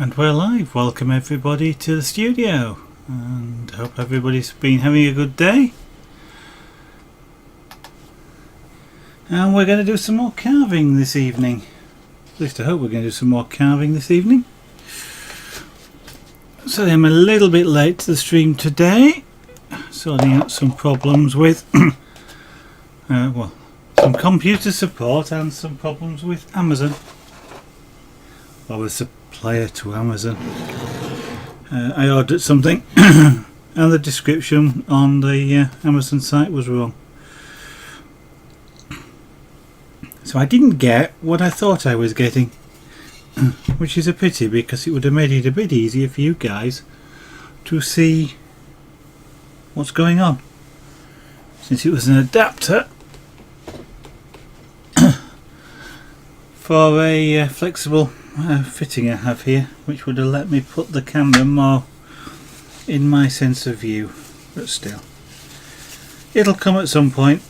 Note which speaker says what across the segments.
Speaker 1: And we're live. Welcome everybody to the studio, and hope everybody's been having a good day. And we're going to do some more carving this evening. At least I hope we're going to do some more carving this evening. So I'm a little bit late to the stream today, sorting out some problems with some computer support and some problems with Amazon, or with supplier to Amazon. I ordered something and the description on the Amazon site was wrong, so I didn't get what I thought I was getting, which is a pity, because it would have made it a bit easier for you guys to see what's going on, since it was an adapter for a flexible fitting I have here, which would have let me put the camera more in my sense of view. But still, it'll come at some point.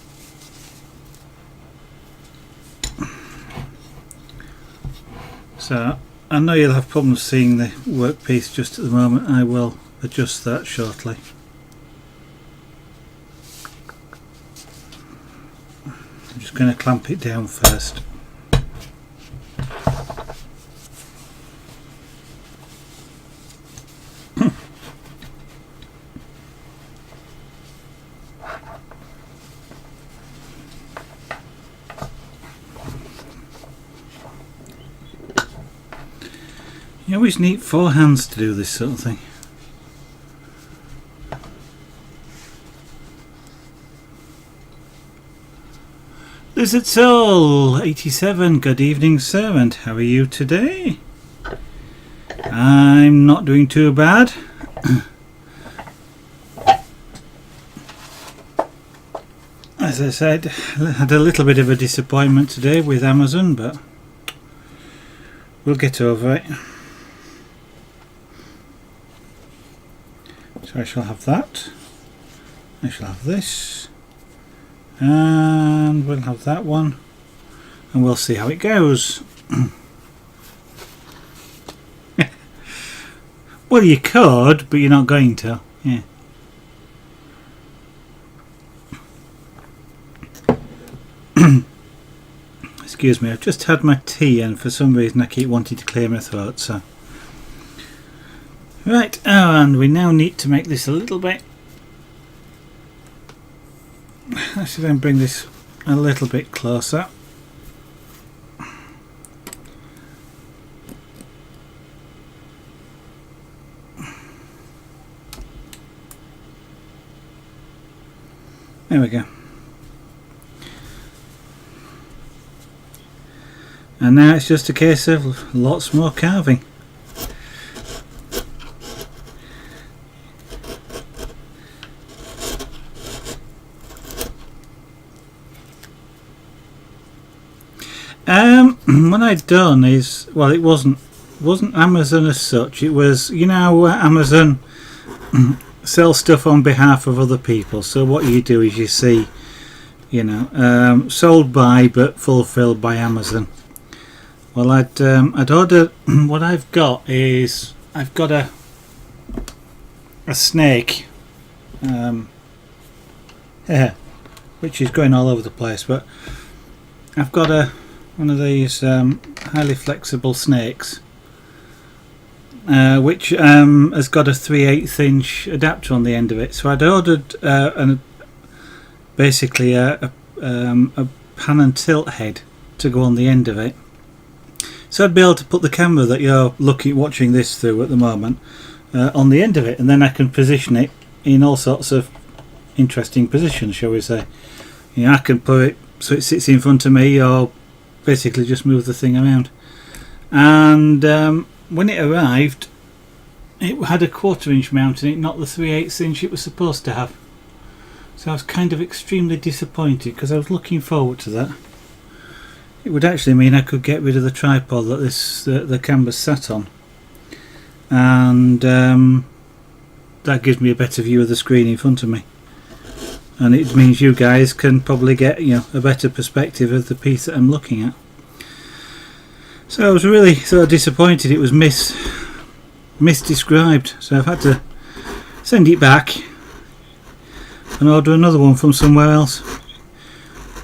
Speaker 1: So I know you'll have problems seeing the workpiece just at the moment. I will adjust that shortly. I'm just going to clamp it down first. You always need 4 hands to do this sort of thing. Lizard Soul 87, good evening sir, and how are you today? I'm not doing too bad. As I said, I had a little bit of a disappointment today with Amazon, but we'll get over it. So I shall have that, I shall have this, and we'll have that one, and we'll see how it goes. Well, you could, but you're not going to. Yeah. Excuse me, I've just had my tea and for some reason I keep wanting to clear my throat, so. Right, and we now need to make this a little bit. I should then bring this a little bit closer. There we go. And now it's just a case of lots more carving. What I'd done is, well, it wasn't Amazon as such. It was, you know, Amazon sells stuff on behalf of other people. So what you do is you see, you know, sold by but fulfilled by Amazon. Well, I'd ordered. What I've got is I've got a snake, which is going all over the place, but I've got one of these highly flexible snakes, which has got a 3/8 inch adapter on the end of it. So I'd ordered basically a pan and tilt head to go on the end of it, so I'd be able to put the camera that you're watching this through at the moment on the end of it, and then I can position it in all sorts of interesting positions, shall we say. You know, I can put it so it sits in front of me, or basically just move the thing around. And when it arrived, it had a 1/4 inch mount in it, not the 3/8 inch it was supposed to have. So I was kind of extremely disappointed, because I was looking forward to that. It would actually mean I could get rid of the tripod that the camera sat on, and that gives me a better view of the screen in front of me. and it means you guys can probably get, you know, a better perspective of the piece that I'm looking at. So I was really sort of disappointed it was misdescribed, so I've had to send it back and order another one from somewhere else.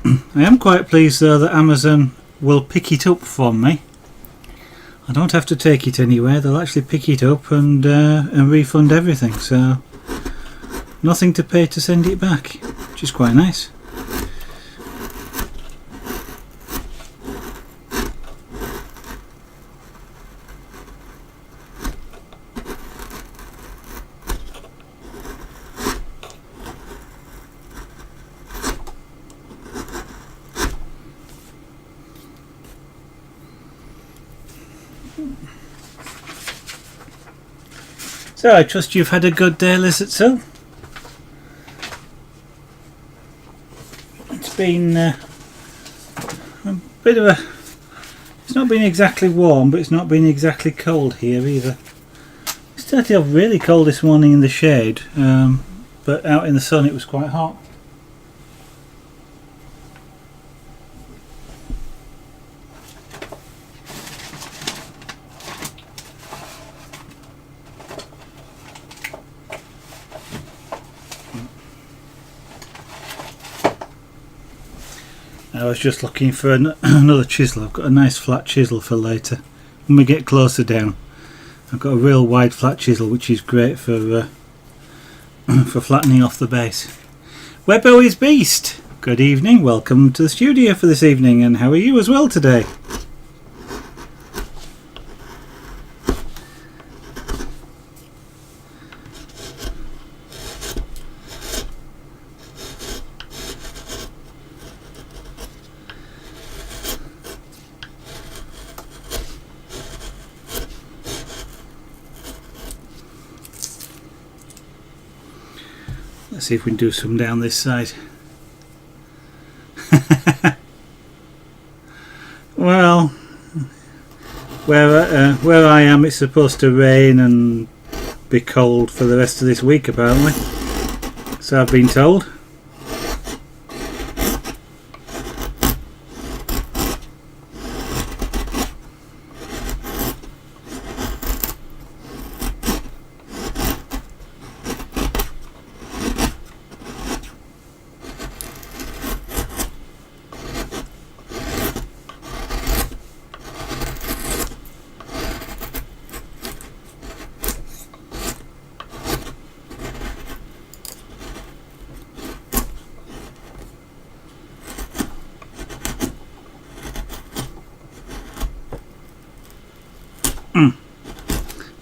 Speaker 1: I am quite pleased though that Amazon will pick it up for me. I don't have to take it anywhere, they'll actually pick it up and refund everything, so nothing to pay to send it back, which is quite nice. So I trust you've had a good day, Lizard Sue. It's been a bit of a... It's not been exactly warm, but it's not been exactly cold here either. It started off really cold this morning in the shade, but out in the sun it was quite hot. I was just looking for another chisel. I've got a nice flat chisel for later. When we get closer down, I've got a real wide flat chisel which is great for for flattening off the base. Webbo is Beast. Good evening, welcome to the studio for this evening, and how are you as well today? Let's see if we can do some down this side. Well, where I am, it's supposed to rain and be cold for the rest of this week apparently, so I've been told.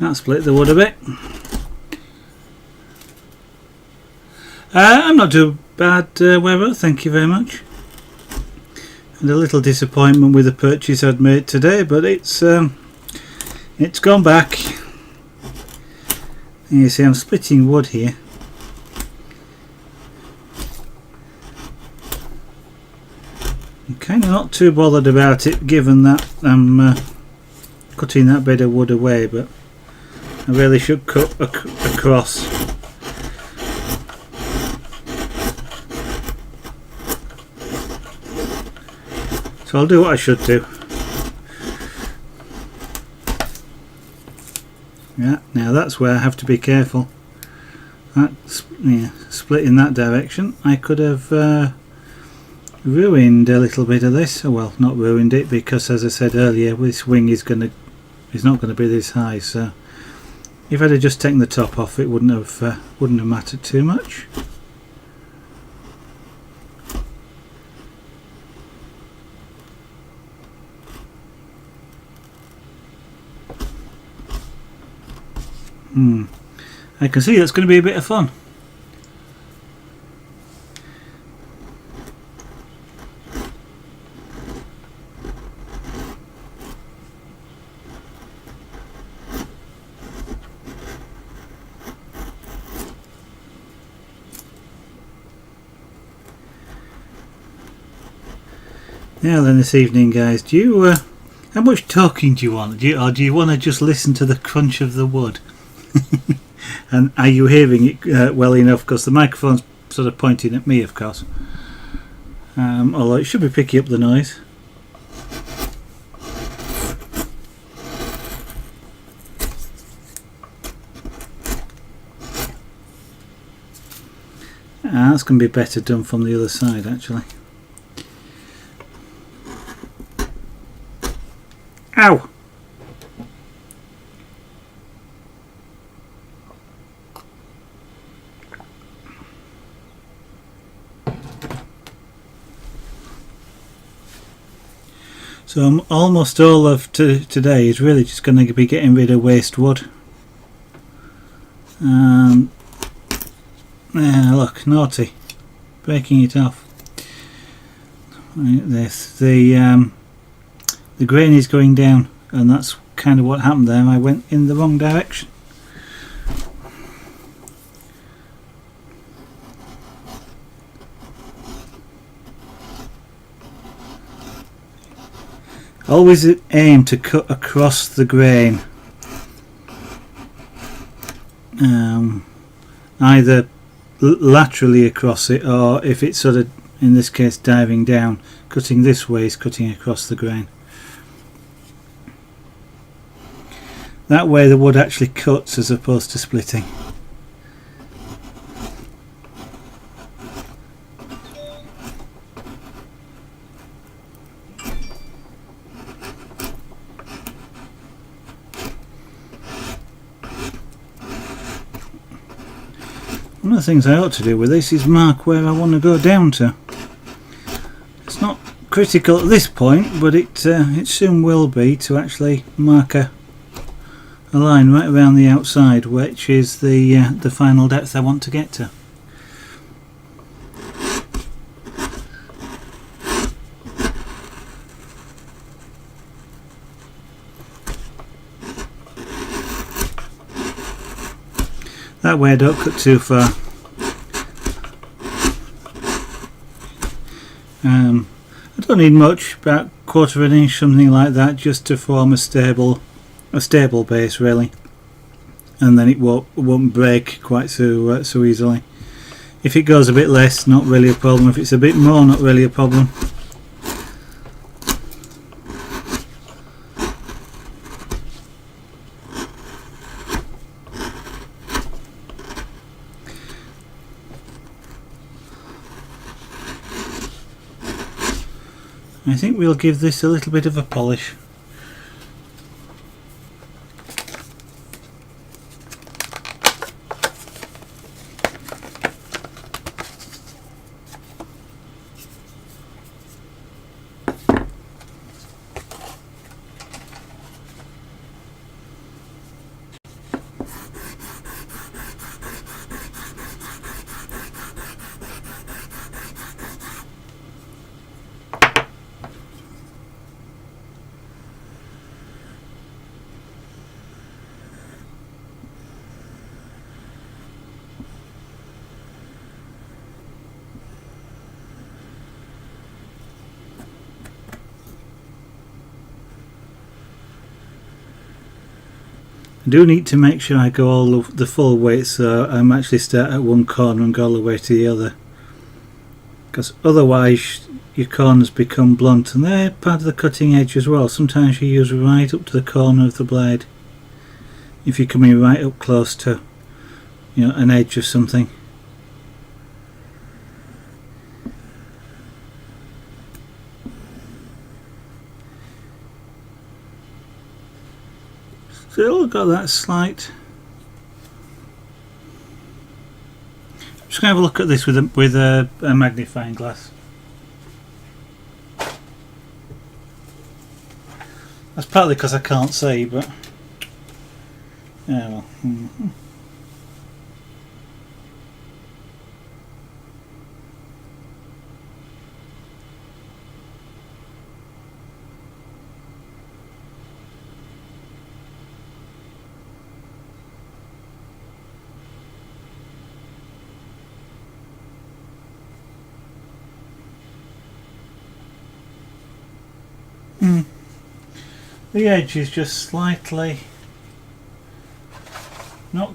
Speaker 1: That split the wood a bit. I'm not too bad, Weber, thank you very much. And a little disappointment with the purchase I'd made today, but it's gone back. And you see I'm splitting wood here. I'm kind of not too bothered about it given that I'm cutting that bit of wood away, but I really should cut across. So I'll do what I should do. Yeah, now that's where I have to be careful. That's, yeah, split in that direction. I could have ruined a little bit of this. Oh, well, not ruined it, because as I said earlier, this wing is not going to be this high, so if I'd have just taken the top off, it wouldn't have mattered too much. I can see that's going to be a bit of fun. Now then, this evening, guys, do you how much talking do you want? Or do you want to just listen to the crunch of the wood? And are you hearing it well enough? Because the microphone's sort of pointing at me, of course. Although it should be picking up the noise. that's going to be better done from the other side actually. Ow! So almost all of today is really just going to be getting rid of waste wood. Yeah, look, naughty, breaking it off. This the grain is going down, and that's kind of what happened there. I went in the wrong direction. Always aim to cut across the grain, either laterally across it, or if it's sort of, in this case, diving down, cutting this way is cutting across the grain. That way the wood actually cuts as opposed to splitting. One of the things I ought to do with this is mark where I want to go down to. It's not critical at this point, but it soon will be, to actually mark a line right around the outside, which is the final depth I want to get to. That way I don't cut too far. I don't need much, about 1/4 of an inch, something like that, just to form a stable base really, and then it won't break quite so easily. If it goes a bit less, not really a problem. If it's a bit more, not really a problem. I think we'll give this a little bit of a polish. I do need to make sure I go all the full weight, so I'm actually start at one corner and go all the way to the other, because otherwise your corners become blunt, and they're part of the cutting edge as well. Sometimes you use right up to the corner of the blade if you're coming right up close to, you know, an edge of something. Still got that slight. I'm just going to have a look at this with a magnifying glass. That's partly because I can't see, but yeah, well. The edge is just slightly not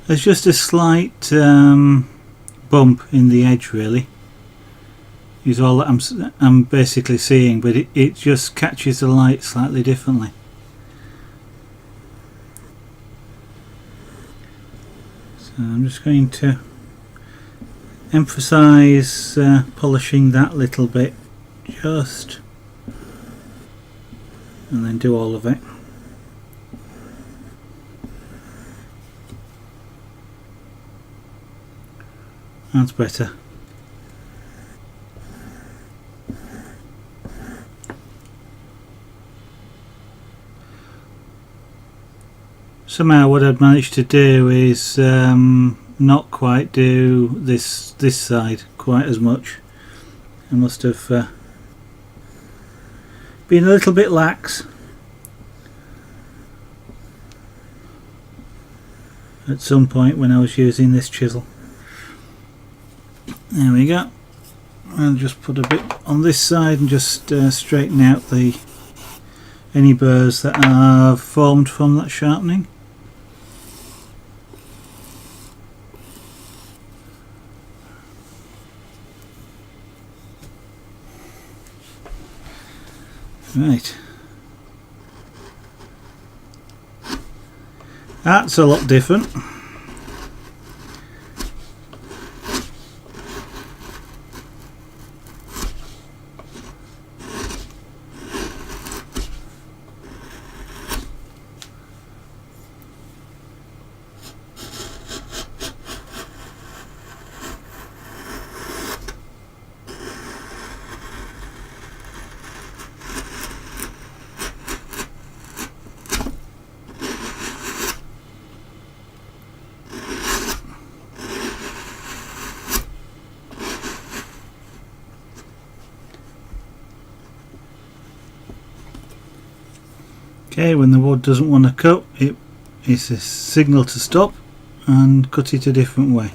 Speaker 1: there's just a slight bump in the edge really, is all that I'm basically seeing, but it just catches the light slightly differently. So So I'm just going to emphasize polishing that little bit, just, and then do all of it. That's better. Somehow what I've managed to do is not quite do this side quite as much. I must have been a little bit lax at some point when I was using this chisel. There we go. I'll just put a bit on this side and just straighten out any burrs that are formed from that sharpening. Right, that's a lot different. Okay, when the wood doesn't want to cut, it's a signal to stop and cut it a different way.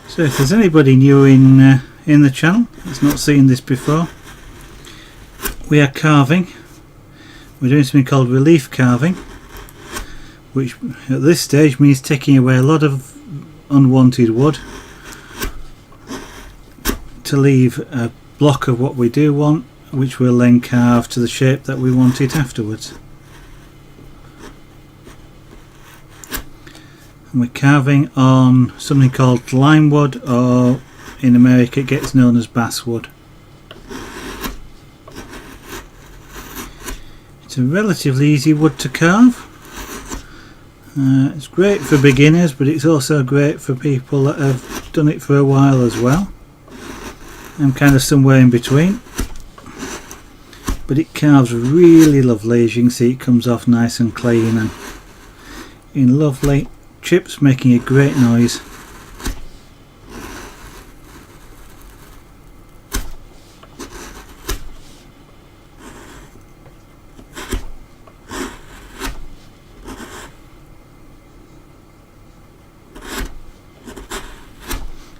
Speaker 1: So if there's anybody new in the channel that's not seen this before, we are carving. We're doing something called relief carving, which at this stage means taking away a lot of unwanted wood to leave a block of what we do want, which we'll then carve to the shape that we want it afterwards. And we're carving on something called lime wood, or in America it gets known as basswood. It's a relatively easy wood to carve. It's great for beginners, but it's also great for people that have done it for a while as well. I'm kind of somewhere in between, but it carves really lovely. As you can see, it comes off nice and clean and in lovely chips, making a great noise.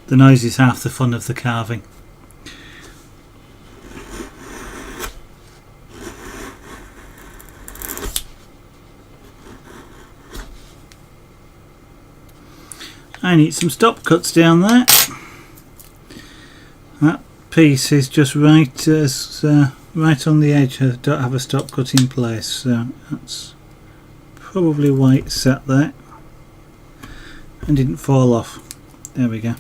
Speaker 1: The noise is half the fun of the carving. I need some stop cuts down there. That piece is just right as right on the edge. I don't have a stop cut in place, so that's probably why it sat there and didn't fall off. There we go.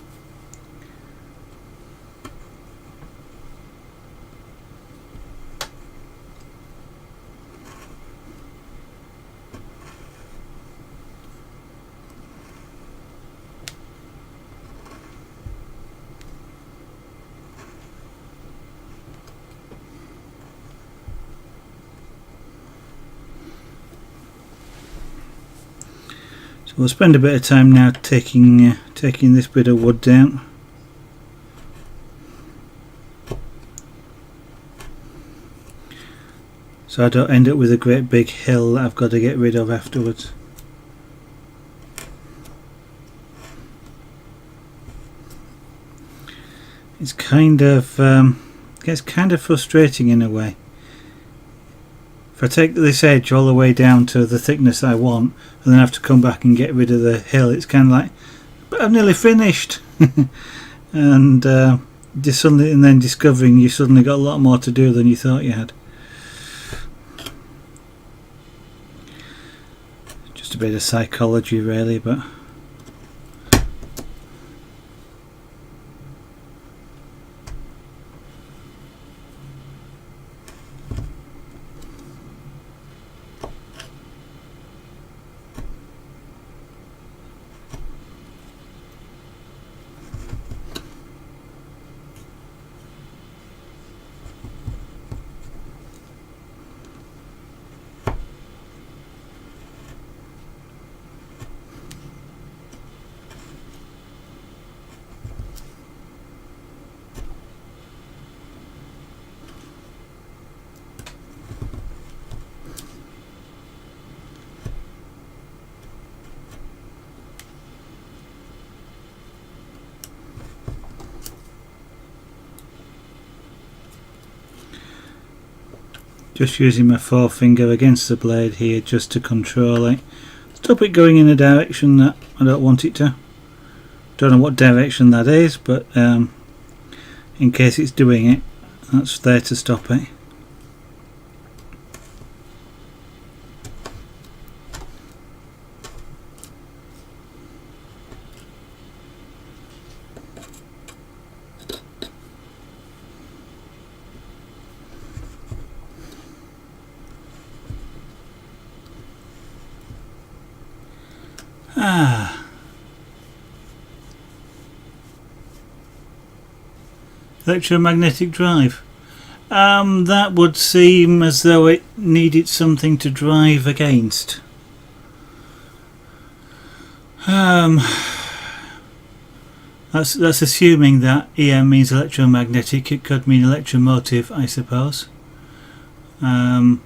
Speaker 1: We'll spend a bit of time now taking this bit of wood down. So I don't end up with a great big hill that I've got to get rid of afterwards. It's kind of gets kind of frustrating in a way. If I take this edge all the way down to the thickness I want and then have to come back and get rid of the hill, it's kind of like, but I've nearly finished. And then discovering you suddenly got a lot more to do than you thought you had. Just a bit of psychology really, but just using my forefinger against the blade here just to control it. Stop it going in a direction that I don't want it to. Don't know what direction that is, but in case it's doing it, that's there to stop it. Electromagnetic drive. That would seem as though it needed something to drive against. That's assuming that EM means electromagnetic. It could mean electromotive, I suppose. But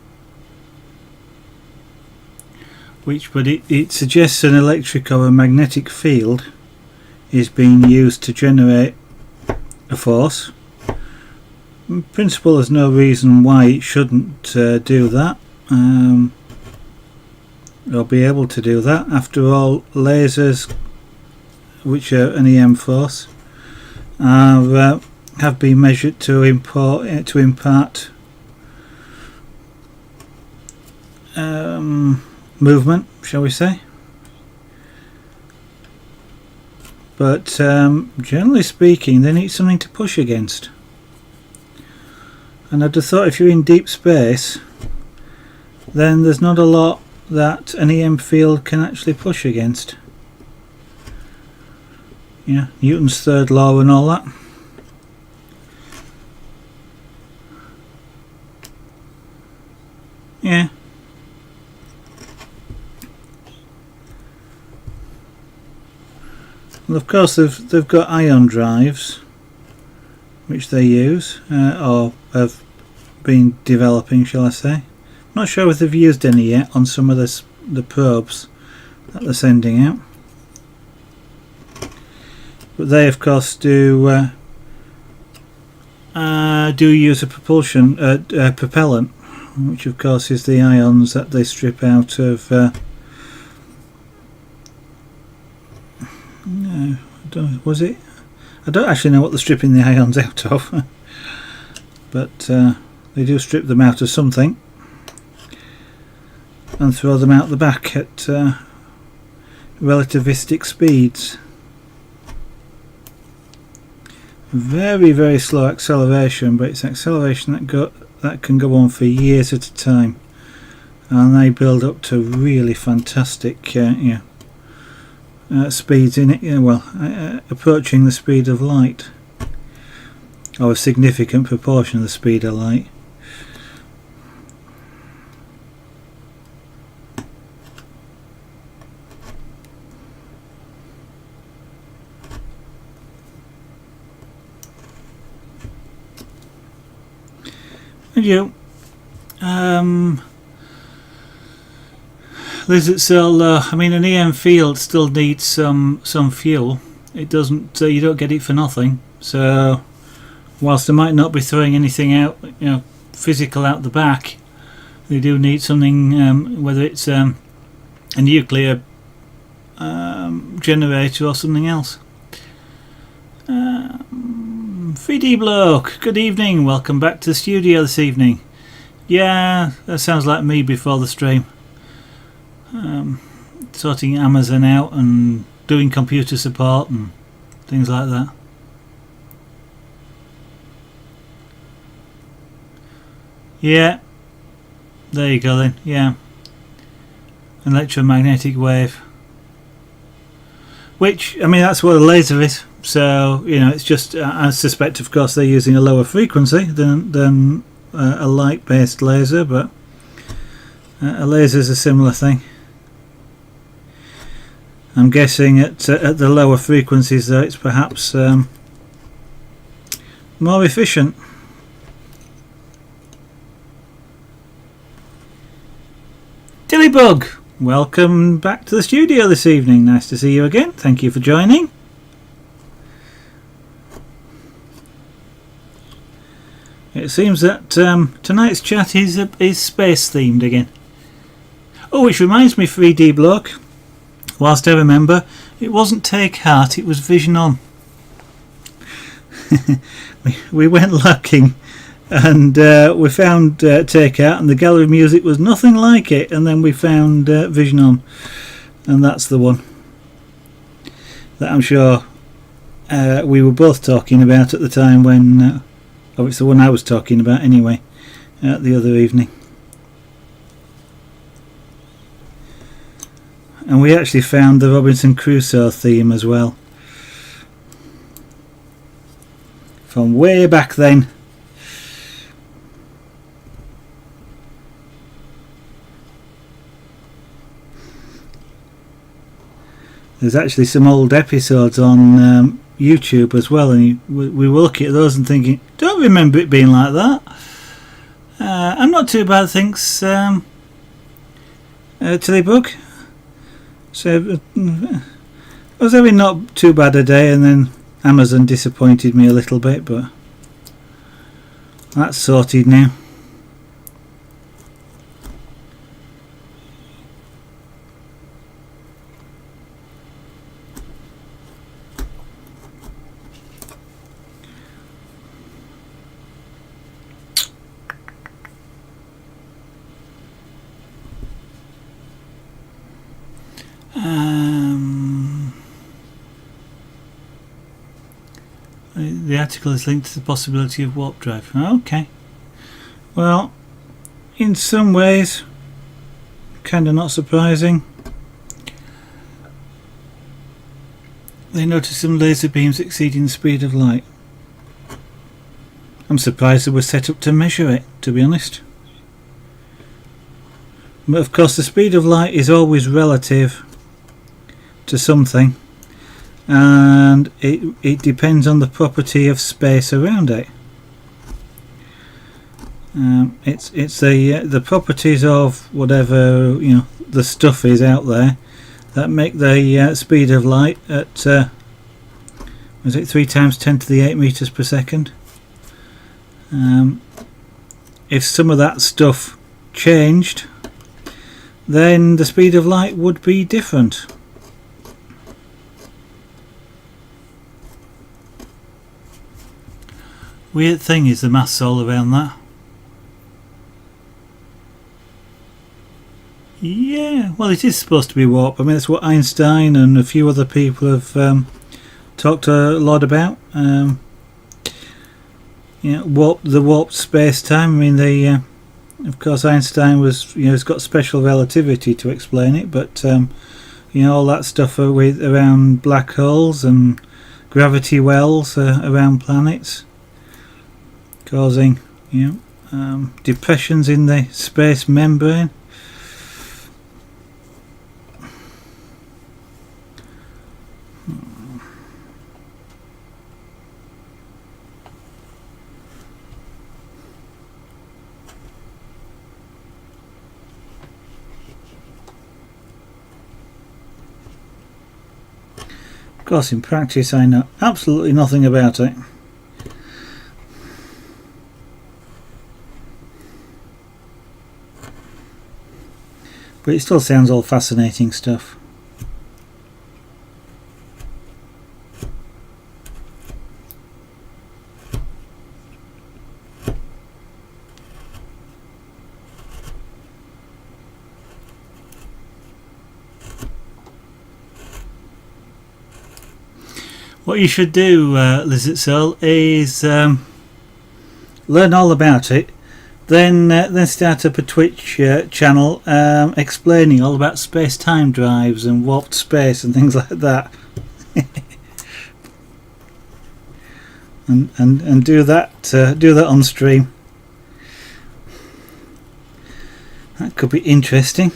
Speaker 1: it suggests an electric or a magnetic field is being used to generate a force. In principle, there's no reason why it shouldn't do that, or be able to do that. After all, lasers, which are an EM force, have been measured to impart movement, shall we say. But generally speaking, they need something to push against. And I'd have thought if you're in deep space, then there's not a lot that an EM field can actually push against. Yeah, Newton's third law and all that. Yeah. Well, of course they've got ion drives, which they use, or have been developing, shall I say. Not sure if they've used any yet on some of the probes that they're sending out. But they, of course, do use a propellant, which of course is the ions that they strip out of. Was it? I don't actually know what they're stripping the ions out of, but they do strip them out of something. and throw them out the back at relativistic speeds. Very, very slow acceleration, but it's acceleration that can go on for years at a time, and they build up to really fantastic speeds in it. Approaching the speed of light, or a significant proportion of the speed of light. Lizards so low. I mean, an EM field still needs some fuel. It doesn't. You don't get it for nothing. So, whilst they might not be throwing anything out, physical out the back, they do need something. Whether it's a nuclear generator or something else. 3D Bloke, good evening, welcome back to the studio this evening. Yeah, that sounds like me before the stream. Sorting Amazon out and doing computer support and things like that. Yeah, there you go then, yeah. An electromagnetic wave. Which, I mean, that's what a laser is. So, it's just, I suspect, of course, they're using a lower frequency than a light-based laser, but a laser is a similar thing. I'm guessing at the lower frequencies, though, it's perhaps more efficient. Dillybug, welcome back to the studio this evening. Nice to see you again. Thank you for joining. It seems that tonight's chat is space themed again. Oh, which reminds me, 3D Bloke, whilst I remember, it wasn't Take Heart, it was Vision On. we went looking and we found Take Heart, and the gallery music was nothing like it, and then we found Vision On, and that's the one that I'm sure we were both talking about at the time when it's the one I was talking about anyway, the other evening. And we actually found the Robinson Crusoe theme as well, from way back then. There's actually some old episodes on YouTube as well, and we were looking at those and thinking, don't remember it being like that. I'm not too bad, thanks, Tillybug. So I was having not too bad a day, and then Amazon disappointed me a little bit, but that's sorted now. The article is linked to the possibility of warp drive. Okay. Well, in some ways, kind of not surprising. They noticed some laser beams exceeding the speed of light. I'm surprised they were set up to measure it, to be honest. But of course, the speed of light is always relative to something, and it depends on the property of space around it. It's the properties of whatever the stuff is out there that make the speed of light at was it 3 times 10 to the 8 meters per second. If some of that stuff changed, then the speed of light would be different. Weird thing is the maths all around that. Yeah, well, it is supposed to be warp. I mean, that's what Einstein and a few other people have talked a lot about. The warped space-time. I mean, of course, Einstein was, has got special relativity to explain it, but all that stuff around black holes and gravity wells around planets, causing depressions in the space membrane. Of course, in practice I know absolutely nothing about it. But it still sounds all fascinating stuff. What you should do, Lizard Soul, is learn all about it, then start up a Twitch channel explaining all about space-time drives and warped space and things like that. and do that on stream. That could be interesting.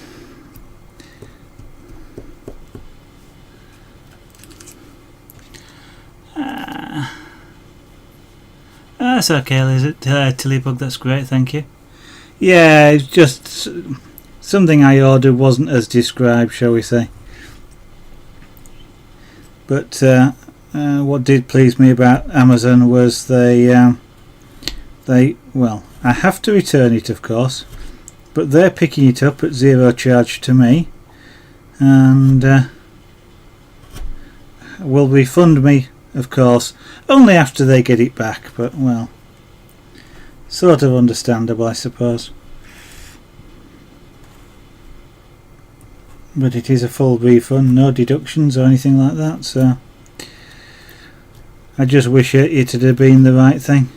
Speaker 1: That's okay, Lizard. Tillybug, that's great, thank you. Yeah, it's just something I ordered wasn't as described, shall we say. But what did please me about Amazon was they well, I have to return it, of course, but they're picking it up at zero charge to me, and will refund me, of course, only after they get it back, but well, sort of understandable, I suppose. But it is a full refund, no deductions or anything like that, so I just wish it had been the right thing.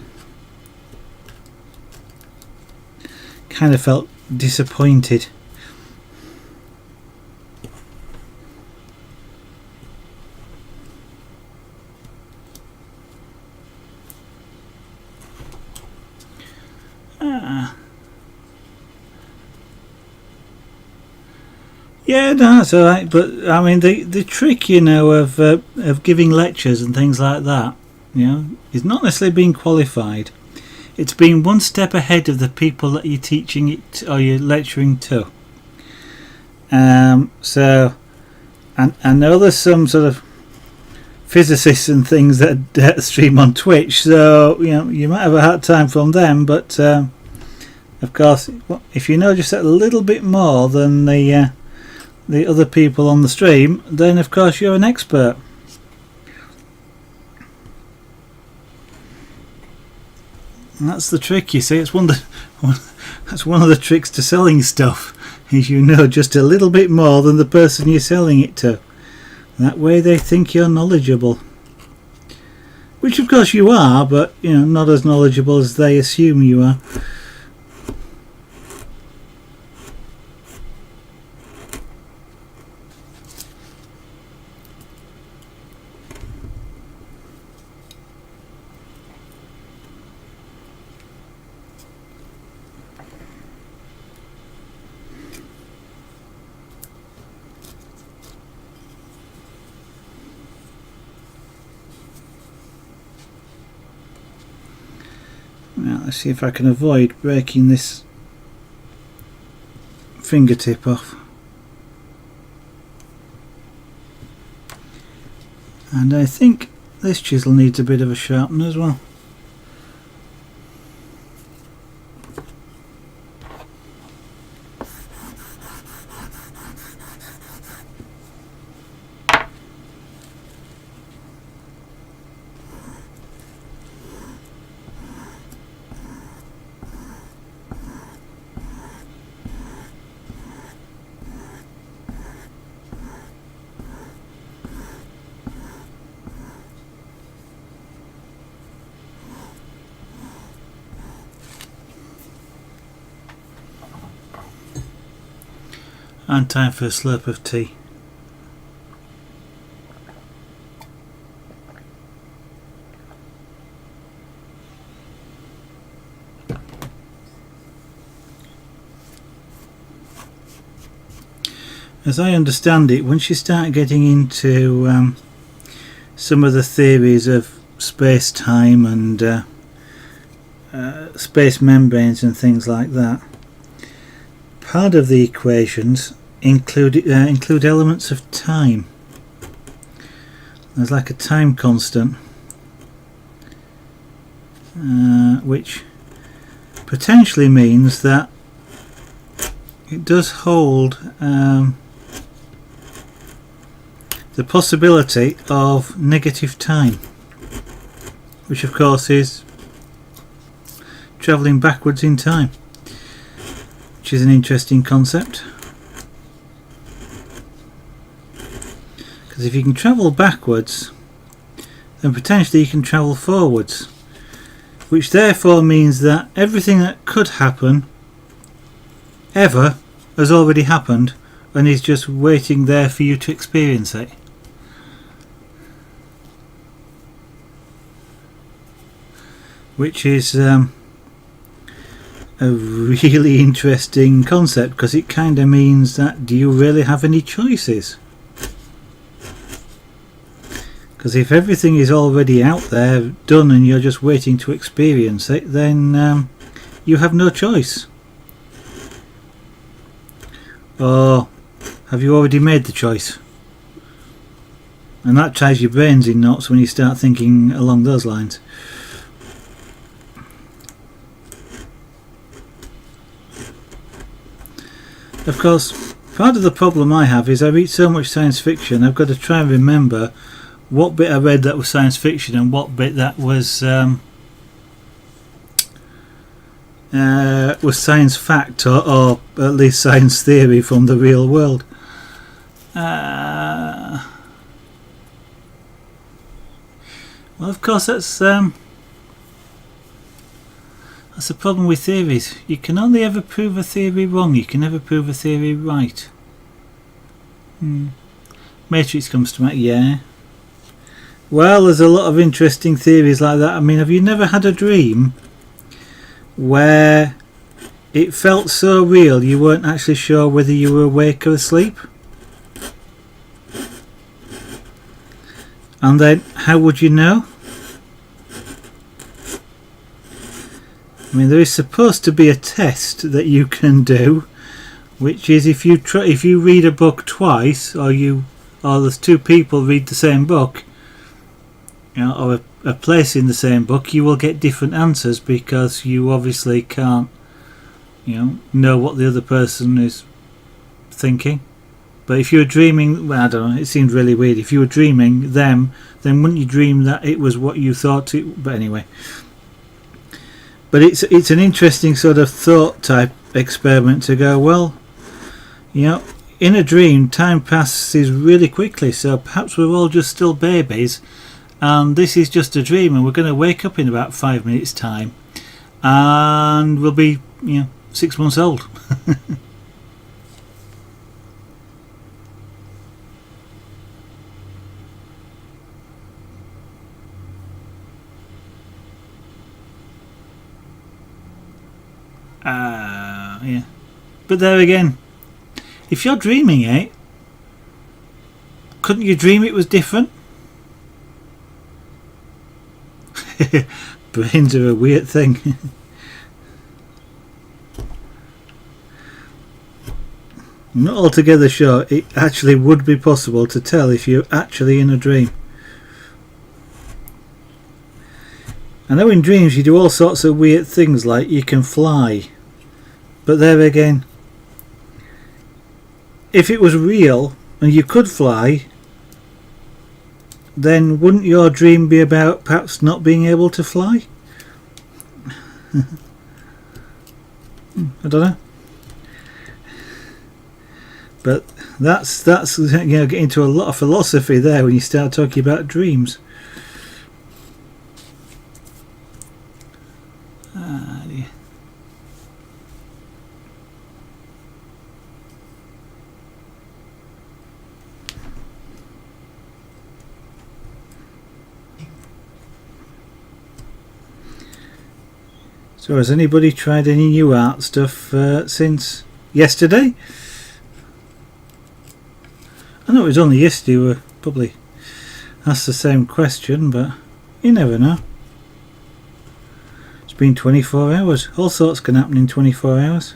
Speaker 1: Kind of felt disappointed. Yeah, no, that's alright, but I mean the trick, of giving lectures and things like that, is not necessarily being qualified. It's being one step ahead of the people that you're teaching it or you're lecturing to. So I know there's some sort of physicists and things that stream on Twitch, so you might have a hard time from them, but of course, if you know just a little bit more than the other people on the stream, then of course you're an expert. And that's the trick, you see. It's that's one of the tricks to selling stuff, is just a little bit more than the person you're selling it to. That way they think you're knowledgeable, which of course you are, but not as knowledgeable as they assume you are. Now let's see if I can avoid breaking this fingertip off. And I think this chisel needs a bit of a sharpen as well. And time for a slurp of tea. As I understand it, once you start getting into some of the theories of space-time and space membranes and things like that, part of the equations include elements of time. There's like a time constant, which potentially means that it does hold the possibility of negative time, which of course is travelling backwards in time, which is an interesting concept, because if you can travel backwards, then potentially you can travel forwards, which therefore means that everything that could happen ever has already happened and is just waiting there for you to experience it. Which is a really interesting concept, because it kind of means that do you really have any choices? Because if everything is already out there, done, and you're just waiting to experience it, then you have no choice. Or have you already made the choice? And that ties your brains in knots when you start thinking along those lines. Of course, part of the problem I have is I read so much science fiction, I've got to try and remember what bit I read that was science fiction and what bit that was science fact, or at least science theory from the real world. Well, of course, that's the problem with theories. You can only ever prove a theory wrong. You can never prove a theory right. Matrix comes to mind. Yeah. Well, there's a lot of interesting theories like that. I mean, have you never had a dream where it felt so real you weren't actually sure whether you were awake or asleep? And then, how would you know? I mean, there is supposed to be a test that you can do, which is if you read a book twice, or there's two people read the same book, or a place in the same book, you will get different answers, because you obviously can't, know what the other person is thinking. But if you were dreaming, well, I don't know, it seems really weird. If you were dreaming them, then wouldn't you dream that it was what you thought it? But anyway. But it's an interesting sort of thought type experiment to go, well, in a dream time passes really quickly, so perhaps we're all just still babies and this is just a dream, and we're going to wake up in about 5 minutes time and we'll be 6 months old. Yeah. But there again, if you're dreaming it, couldn't you dream it was different? Brains are a weird thing. I'm not altogether sure it actually would be possible to tell if you're actually in a dream. I know in dreams you do all sorts of weird things, like you can fly. But there again, if it was real and you could fly, then wouldn't your dream be about perhaps not being able to fly? I don't know. But that's getting into a lot of philosophy there when you start talking about dreams. So has anybody tried any new art stuff since yesterday? I know it was only yesterday we were probably asked the same question, but you never know. It's been 24 hours. All sorts can happen in 24 hours.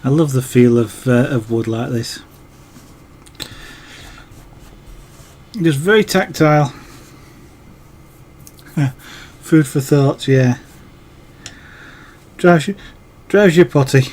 Speaker 1: I love the feel of wood like this. Just very tactile. Food for thought, yeah. Drives your potty.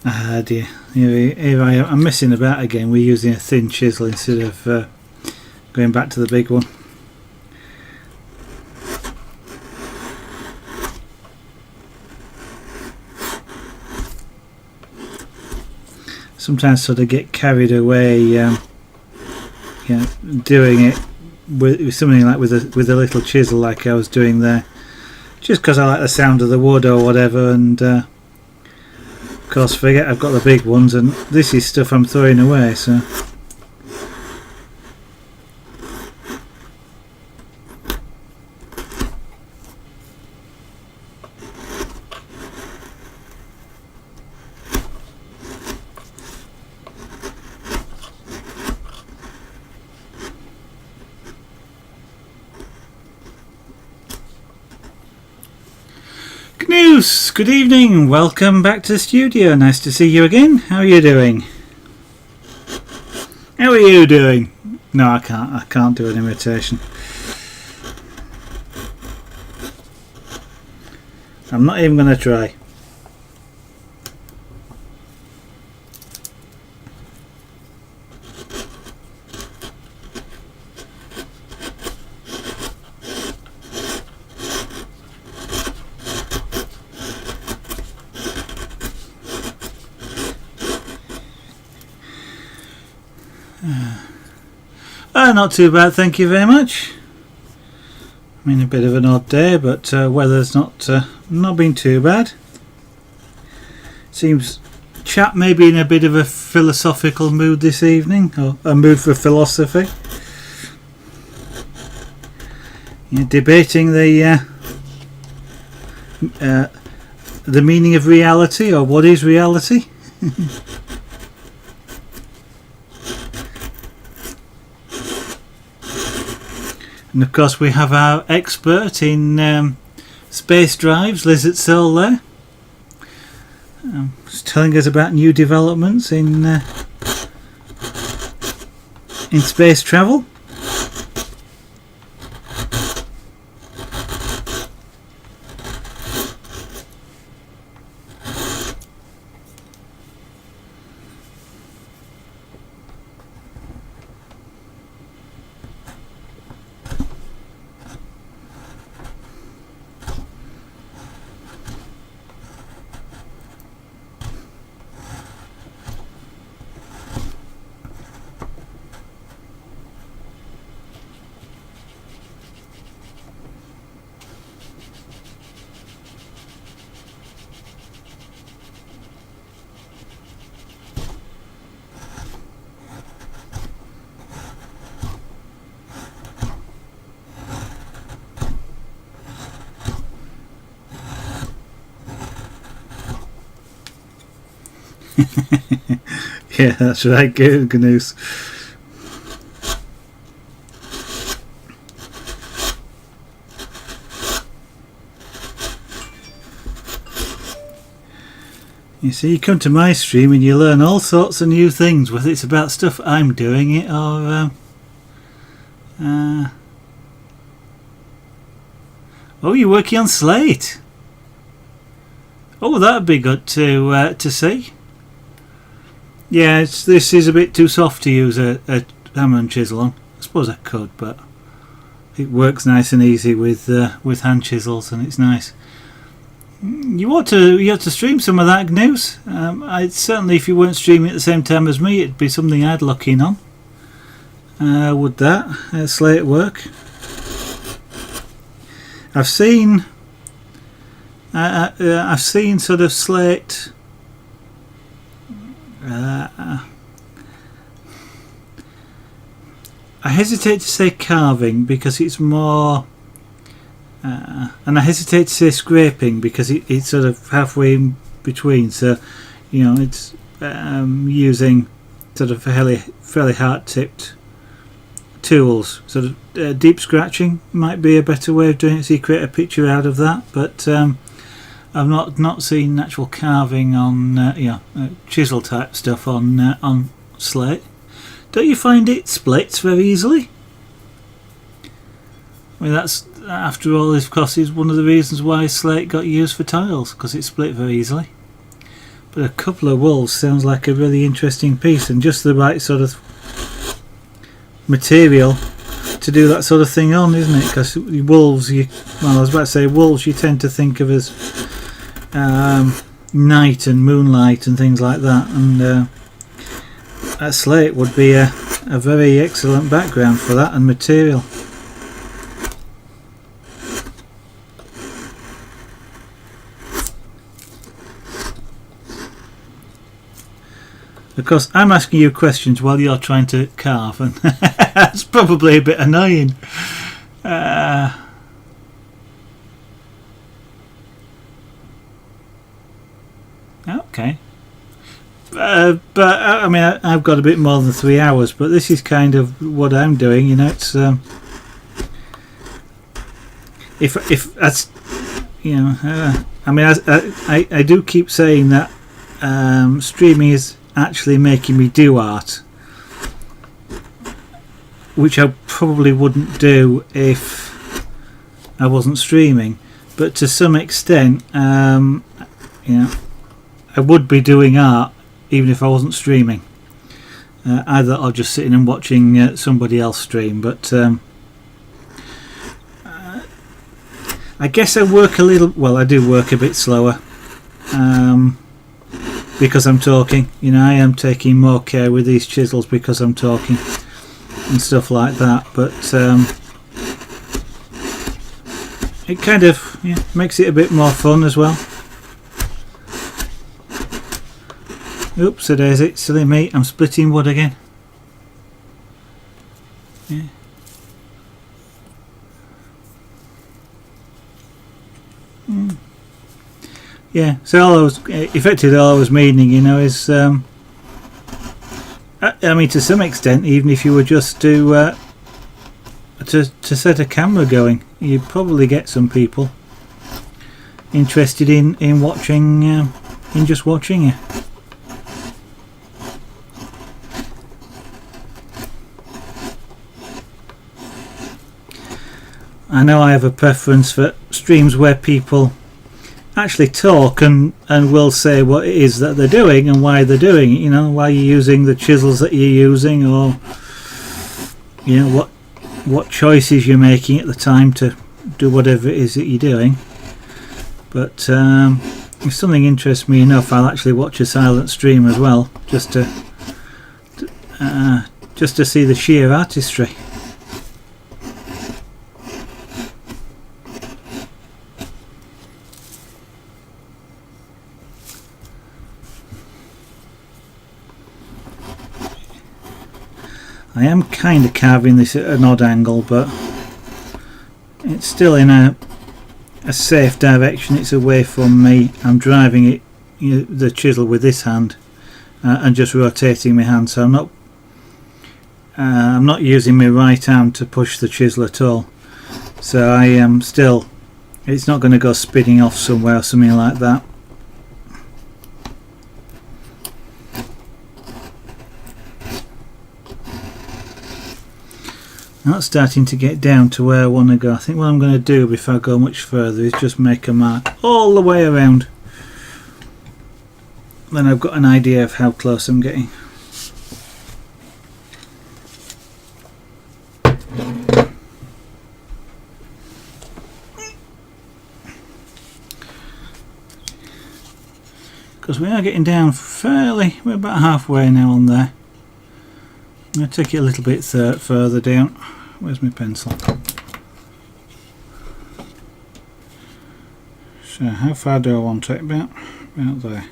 Speaker 1: Ah dear, here I am. I'm messing about again. We're using a thin chisel instead of going back to the big one. Sometimes sort of get carried away, doing it with something like with a little chisel like I was doing there, just because I like the sound of the wood or whatever, and of course forget I've got the big ones, and this is stuff I'm throwing away, so News. Good evening, welcome back to the studio. Nice to see you again. How are you doing? How are you doing? No, I can't do an imitation. I'm not even going to try. Not too bad, thank you very much. I mean, a bit of an odd day, but weather's not been too bad. Seems chap may be in a bit of a philosophical mood this evening, or a mood for philosophy. You're debating the meaning of reality, or what is reality. And of course we have our expert in space drives, Lizard Soul there. Just telling us about new developments in space travel. Yeah, that's right, good news. You see, you come to my stream and you learn all sorts of new things, whether it's about stuff I'm doing it or Oh, you're working on slate. Oh, that'd be good to see. Yeah, this is a bit too soft to use a hammer and chisel on. I suppose I could, but it works nice and easy with hand chisels, and it's nice. You have to stream some of that news. Certainly, if you weren't streaming at the same time as me, it'd be something I'd look in on. Would that slate work? I've seen sort of slate. I hesitate to say carving because it's more. And I hesitate to say scraping because it's sort of halfway in between. So, it's using sort of fairly hard-tipped tools. Sort of deep scratching might be a better way of doing it. So you create a picture out of that. But I've not seen actual carving on chisel type stuff on slate. Don't you find it splits very easily? I mean, that's, after all, of course, is one of the reasons why slate got used for tiles, because it split very easily. But a couple of wolves sounds like a really interesting piece, and just the right sort of material to do that sort of thing on, isn't it? Because wolves, I was about to say wolves, you tend to think of as night and moonlight and things like that, and that slate would be a very excellent background for that and material. Of course, I'm asking you questions while you're trying to carve, and that's probably a bit annoying. Okay. But I mean, I've got a bit more than 3 hours, but this is kind of what I'm doing. It's if that's I mean, I do keep saying that streaming is actually making me do art, which I probably wouldn't do if I wasn't streaming, but to some extent I would be doing art even if I wasn't streaming, either or just sitting and watching somebody else stream. But I guess I work I do work a bit slower because I'm talking. I am taking more care with these chisels because I'm talking and stuff like that, but it kind of makes it a bit more fun as well. Oops, it is. It's silly me. I'm splitting wood again. Yeah. Yeah. So all I was meaning, is, I mean, to some extent, even if you were just to set a camera going, you'd probably get some people interested in watching, in just watching you. I know I have a preference for streams where people actually talk and will say what it is that they're doing and why they're doing it, why you're using the chisels that you're using, or what choices you're making at the time to do whatever it is that you're doing. But if something interests me enough, I'll actually watch a silent stream as well, just to see the sheer artistry. I am kind of carving this at an odd angle, but it's still in a safe direction. It's away from me. I'm driving it, the chisel with this hand, and just rotating my hand. So I'm not using my right arm to push the chisel at all. So I am still. It's not going to go spinning off somewhere or something like that. That's starting to get down to where I want to go. I think what I'm going to do before I go much further is just make a mark all the way around. Then I've got an idea of how close I'm getting. Because we are getting down fairly, we're about halfway now on there. I'm going to take it a little bit further down. Where's my pencil? So how far do I want it? About there.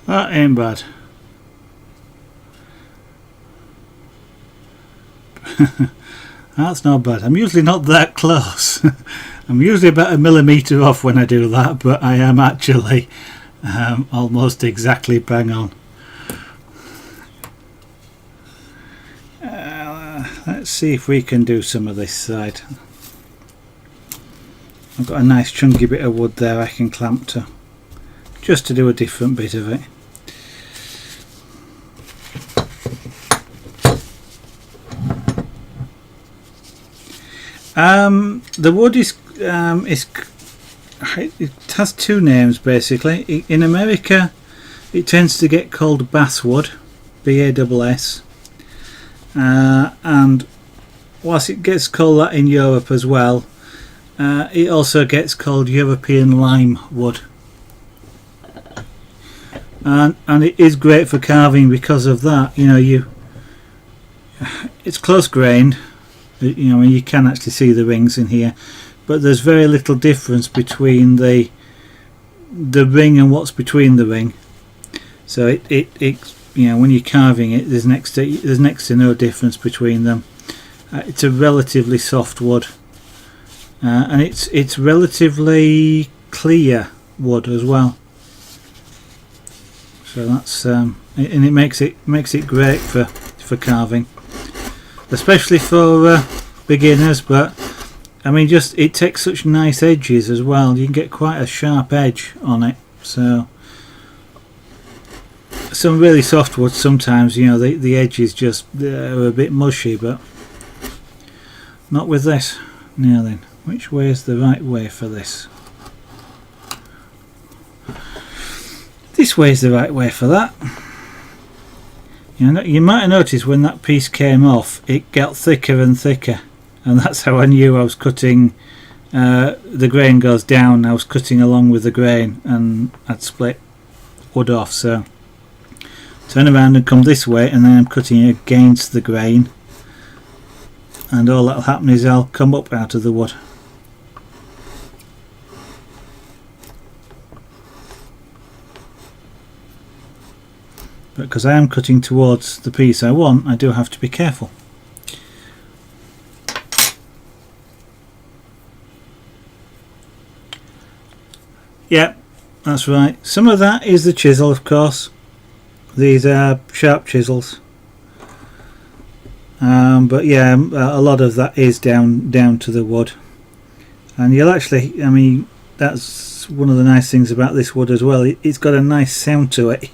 Speaker 1: That ain't bad. That's not bad. I'm usually not that close. I'm usually about a millimetre off when I do that, but I am actually almost exactly bang on. Let's see if we can do some of this side. I've got a nice chunky bit of wood there I can clamp to, just to do a different bit of it. The wood is it has two names basically. In America it tends to get called basswood, BASS, and whilst it gets called that in Europe as well, it also gets called European lime wood, and it is great for carving because of that. You know, it's close grained. You know, you can actually see the rings in here, but there's very little difference between the ring and what's between the ring. So it you know, when you're carving it, there's next to no difference between them. It's a relatively soft wood, and it's relatively clear wood as well. So that's and it makes it great for carving, especially for beginners. But I mean, just it takes such nice edges as well. You can get quite a sharp edge on it. So some really soft wood, sometimes, you know, the edges just are a bit mushy, but not with this. Now then, which way is the right way for this? This way is the right way for that. You might have noticed when that piece came off, it got thicker and thicker, and that's how I knew I was cutting. The grain goes down, I was cutting along with the grain, and I'd split wood off. So turn around and come this way, and then I'm cutting against the grain, and all that'll happen is I'll come up out of the wood. But because I am cutting towards the piece I want, I do have to be careful. Yep, that's right. Some of that is the chisel, of course. These are sharp chisels. But yeah, a lot of that is down to the wood. And you'll actually, I mean, that's one of the nice things about this wood as well. It's got a nice sound to it.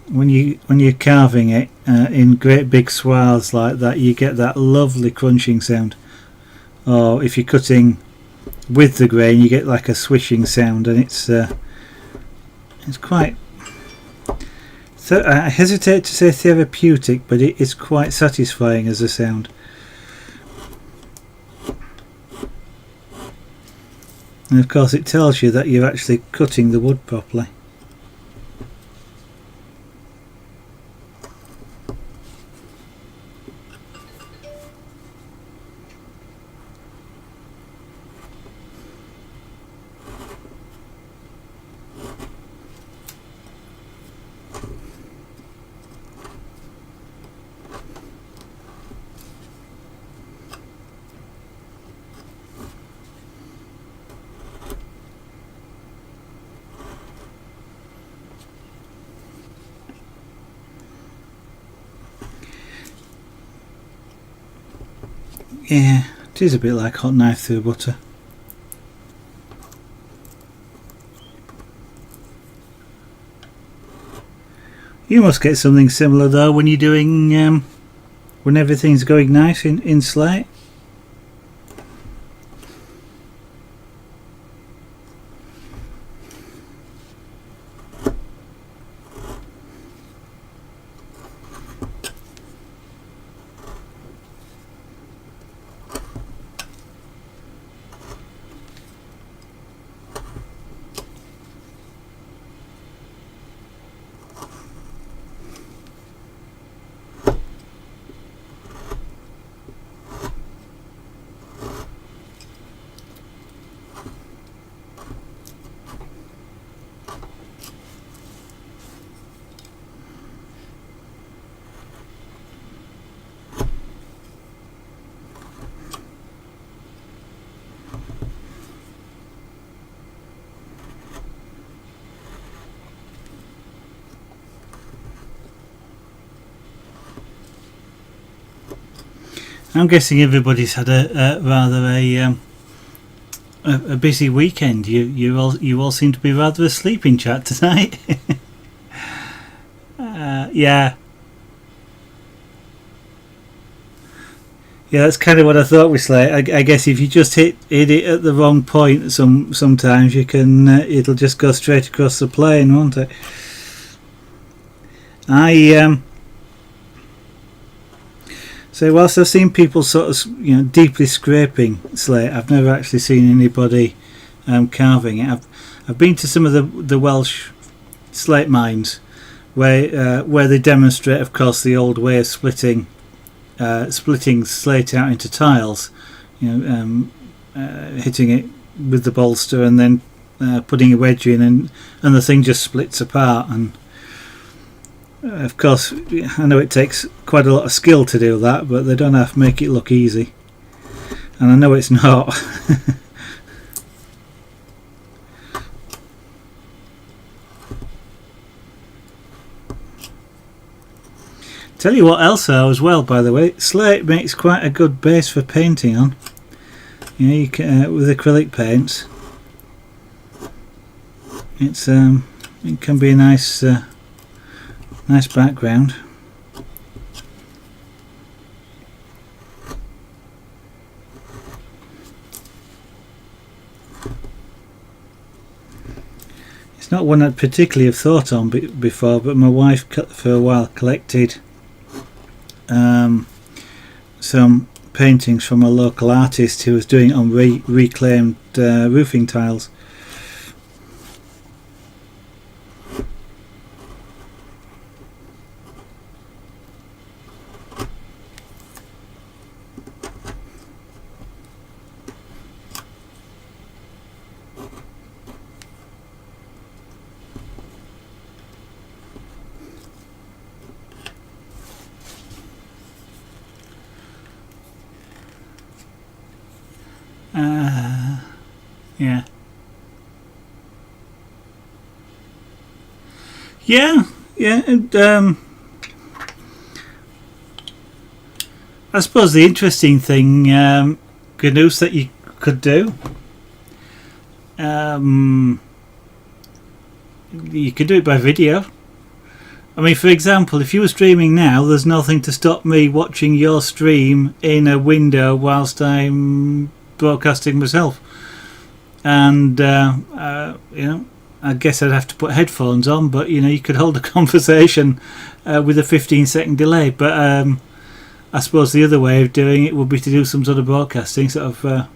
Speaker 1: When you're carving it in great big swaths like that, you get that lovely crunching sound. Or if you're cutting with the grain, you get like a swishing sound, and it's quite. I hesitate to say therapeutic, but it is quite satisfying as a sound. And of course, it tells you that you're actually cutting the wood properly. Yeah, it is a bit like hot knife through butter. You must get something similar though when you're doing when everything's going nice in slate. I'm guessing everybody's had a rather a busy weekend. You all seem to be rather asleep in chat tonight. Yeah, that's kind of what I thought with Slate. I guess if you just hit it at the wrong point, sometimes you can it'll just go straight across the plane, won't it? So whilst I've seen people sort of deeply scraping slate, I've never actually seen anybody carving it. I've been to some of the Welsh slate mines where they demonstrate, of course, the old way of splitting slate out into tiles, hitting it with the bolster and then putting a wedge in, and the thing just splits apart. And of course, I know it takes quite a lot of skill to do that, but they don't have to make it look easy. And I know it's not. Tell you what else though as well, by the way, slate makes quite a good base for painting on. You can, with acrylic paints, it can be a nice background. It's not one I'd particularly have thought on before, but my wife for a while collected some paintings from a local artist who was doing it on reclaimed roofing tiles. Yeah. And, I suppose the interesting thing, Ganoose, that you could do, you could do it by video. I mean, for example, if you were streaming now, there's nothing to stop me watching your stream in a window whilst I'm broadcasting myself. And I guess I'd have to put headphones on, but you could hold a conversation with a 15-second delay. But I suppose the other way of doing it would be to do some sort of broadcasting, sort of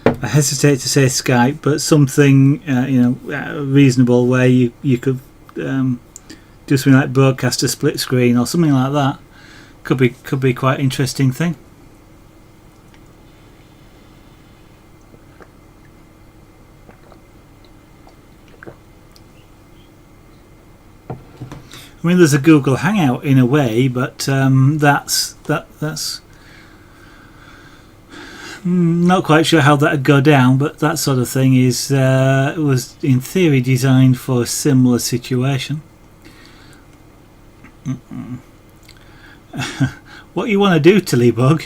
Speaker 1: I hesitate to say Skype, but something reasonable where you could do something like broadcast a split screen or something like that. Could be quite interesting thing. I mean, there's a Google Hangout in a way, but that's not quite sure how that would go down. But that sort of thing was in theory designed for a similar what you want to do, Tillybug,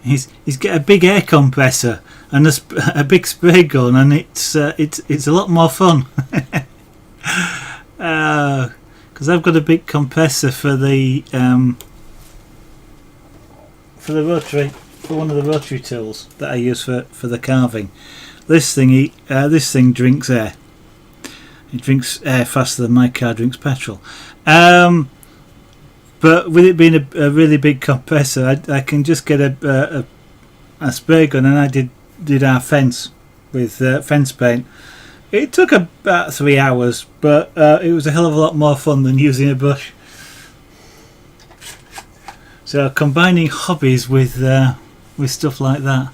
Speaker 1: is get a big air compressor and a big spray gun, and it's a lot more fun. Because I've got a big compressor for the rotary, for one of the rotary tools that I use for the carving. This thing drinks air. It drinks air faster than my car drinks petrol. But with it being a really big compressor, I can just get a spray gun, and I did our fence with fence paint. It took about 3 hours, but it was a hell of a lot more fun than using a brush. So combining hobbies with stuff like that.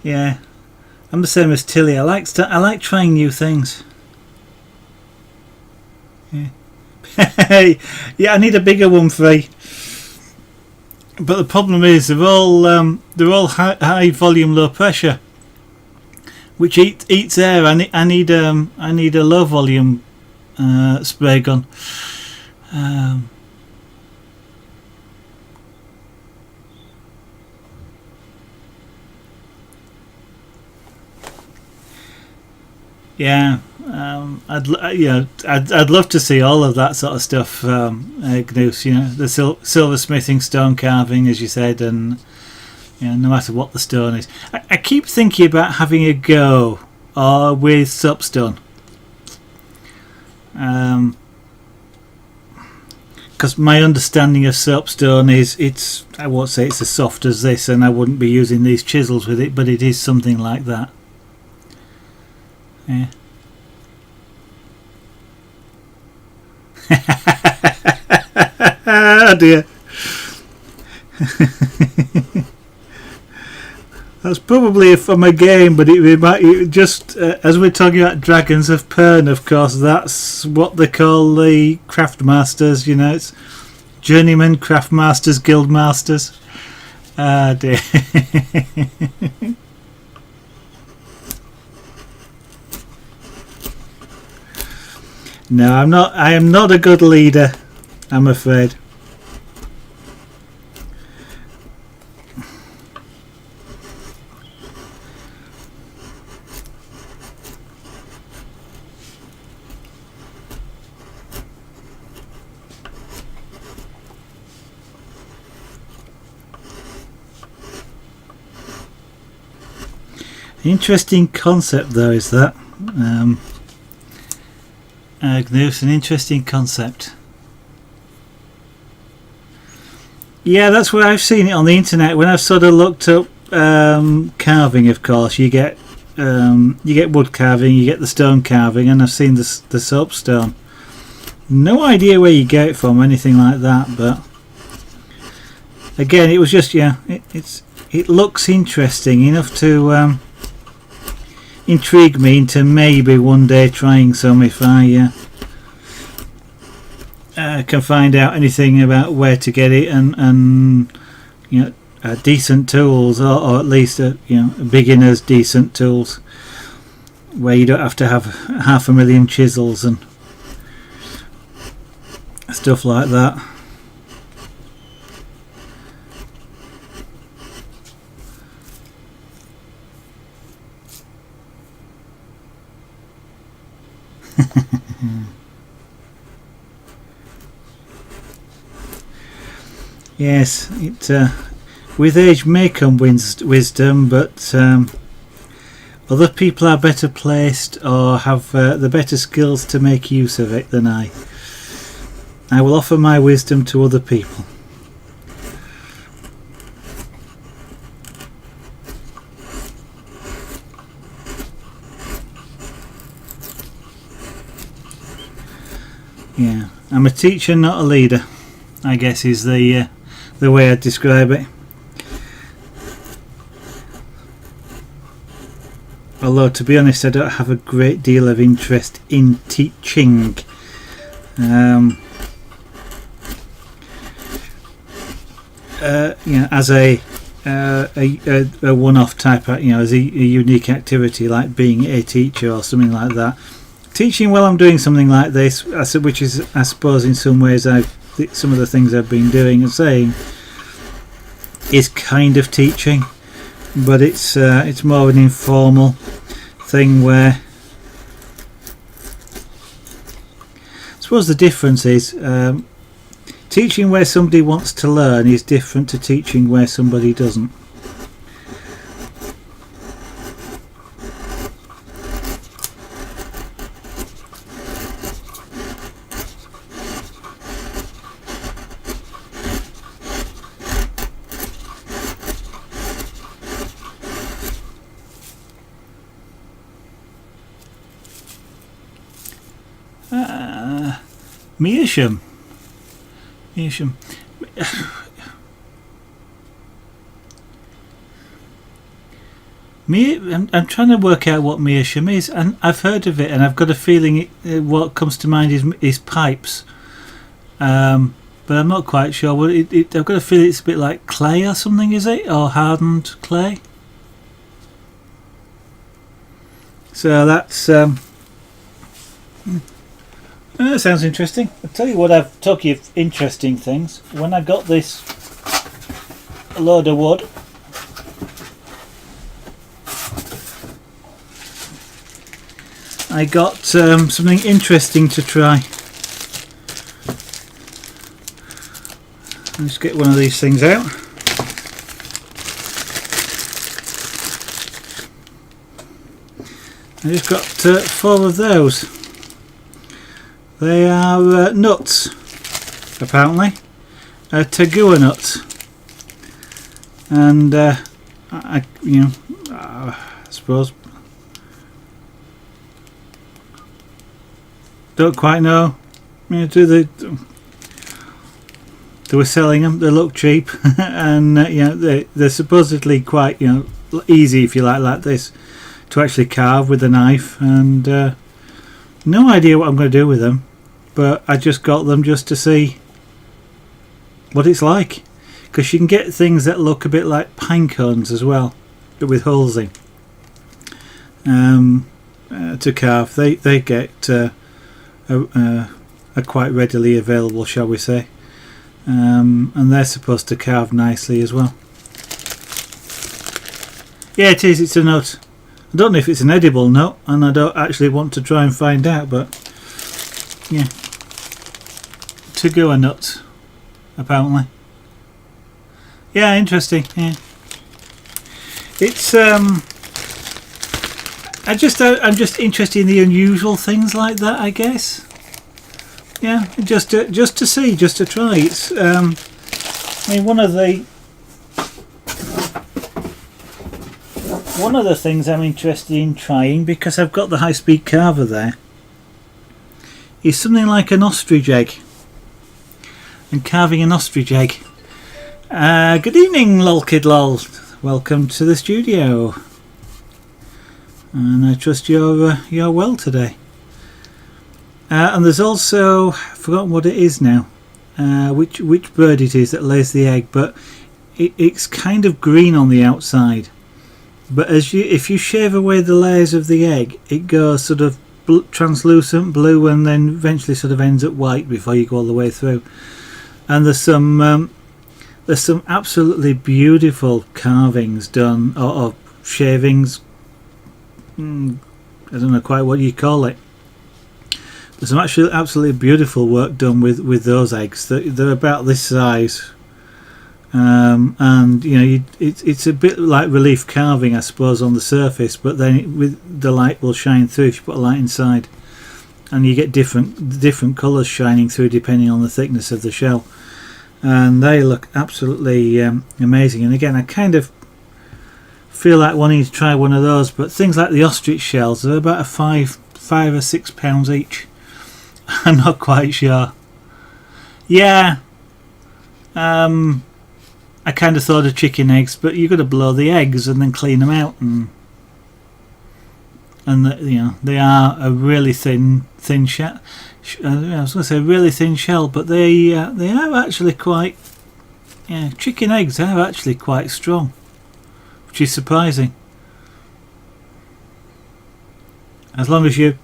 Speaker 1: Yeah, I'm the same as Tilly. I like trying new things. Yeah. Yeah, I need a bigger one, Free. But the problem is they're all high volume, low pressure, which eats air. I need a low volume spray gun. Yeah, I'd love to see all of that sort of stuff, Gnus. You know, the silversmithing, stone carving, as you said, and no matter what the stone is. I keep thinking about having a go with soapstone, because my understanding of soapstone is I won't say it's as soft as this, and I wouldn't be using these chisels with it, but it is something like that. Yeah. Oh dear. That's probably from a game, but it just as we're talking about Dragons of Pern, of course, that's what they call the craft masters. You know, it's journeyman, craft masters, guild masters. Ah dear. No, I'm not. I am not a good leader, I'm afraid. Interesting concept, though, is that. Gnus, an interesting concept. Yeah, that's where I've seen it on the internet. When I've sort of looked up carving, of course, you get wood carving, you get the stone carving, and I've seen the soapstone. No idea where you get it from, anything like that, but again, it was just it looks interesting enough to intrigue me into maybe one day trying some if I can find out anything about where to get it, and decent tools, or at least beginners decent tools where you don't have to have 500,000 chisels and stuff like that. Yes, with age may come wisdom, but other people are better placed or have the better skills to make use of it than I. I will offer my wisdom to other people. Yeah, I'm a teacher, not a leader, I guess is the way I'd describe it. Although, to be honest, I don't have a great deal of interest in teaching. As a one-off type, as a unique activity like being a teacher or something like that. teaching while I'm doing something like this, which is, I suppose, in some ways, some of the things I've been doing and saying is kind of teaching, but it's more of an informal thing where I suppose the difference is teaching where somebody wants to learn is different to teaching where somebody doesn't. Meerschaum. I'm trying to work out what meerschaum is, and I've heard of it, and I've got a feeling what comes to mind is pipes, but I'm not quite sure. I've got a feeling it's a bit like clay or something, is it, or hardened clay? So that's that sounds interesting. I'll tell you what, I've talking of interesting things. When I got this load of wood, I got something interesting to try. Let's get one of these things out. I just got 4 of those. They are nuts, apparently, tagua nuts, and I suppose don't quite know. They were selling them. They look cheap, and they're supposedly quite easy, if you like this, to actually carve with a knife, and no idea what I'm going to do with them. But I just got them just to see what it's like, because you can get things that look a bit like pine cones as well, but with holes in, to carve. They get are quite readily available, shall we say, and they're supposed to carve nicely as well. Yeah, it is. It's a nut. I don't know if it's an edible nut, and I don't actually want to try and find out, but yeah. Tagua nuts, apparently. Yeah, interesting. Yeah, it's I'm just interested in the unusual things like that, I guess. Yeah, just to see, just to try. It's I mean, one of the things I'm interested in trying, because I've got the high-speed carver there, is something like an ostrich egg. And carving an ostrich egg. Good evening, lol kid lol. Welcome to the studio. And I trust you're well today. And there's also, I've forgotten what it is now, which bird it is that lays the egg, but it's kind of green on the outside. But if you shave away the layers of the egg, it goes sort of translucent blue, and then eventually sort of ends up white before you go all the way through. And there's some absolutely beautiful carvings done, or shavings. I don't know quite what you call it. There's some actually absolutely beautiful work done with those eggs. They're about this size, and it's a bit like relief carving, I suppose, on the surface. But then with the light will shine through if you put a light inside, and you get different colours shining through depending on the thickness of the shell. And they look absolutely amazing. And again, I kind of feel like wanting to try one of those, but things like the ostrich shells are about £5 or £6 each. I'm not quite sure. Yeah, I kind of thought of chicken eggs, but you've got to blow the eggs and then clean them out, and they are a really thin shell. I was going to say really thin shell, but they are actually quite. Yeah, chicken eggs are actually quite strong, which is surprising. As long as you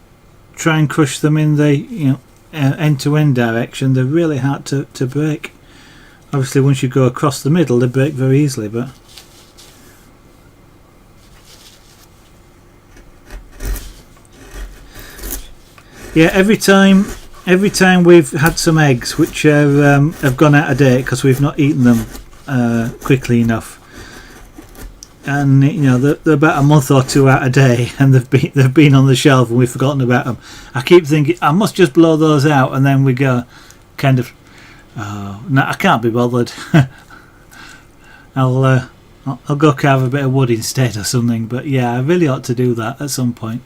Speaker 1: try and crush them in the end-to-end direction, they're really hard to break. Obviously once you go across the middle they break very easily, but yeah, every time we've had some eggs which have gone out of date because we've not eaten them quickly enough, and they're about a month or two out of date, and they've been on the shelf and we've forgotten about them. I keep thinking I must just blow those out, and then we go kind of, oh no, I can't be bothered. I'll go carve a bit of wood instead or something. But yeah, I really ought to do that at some point.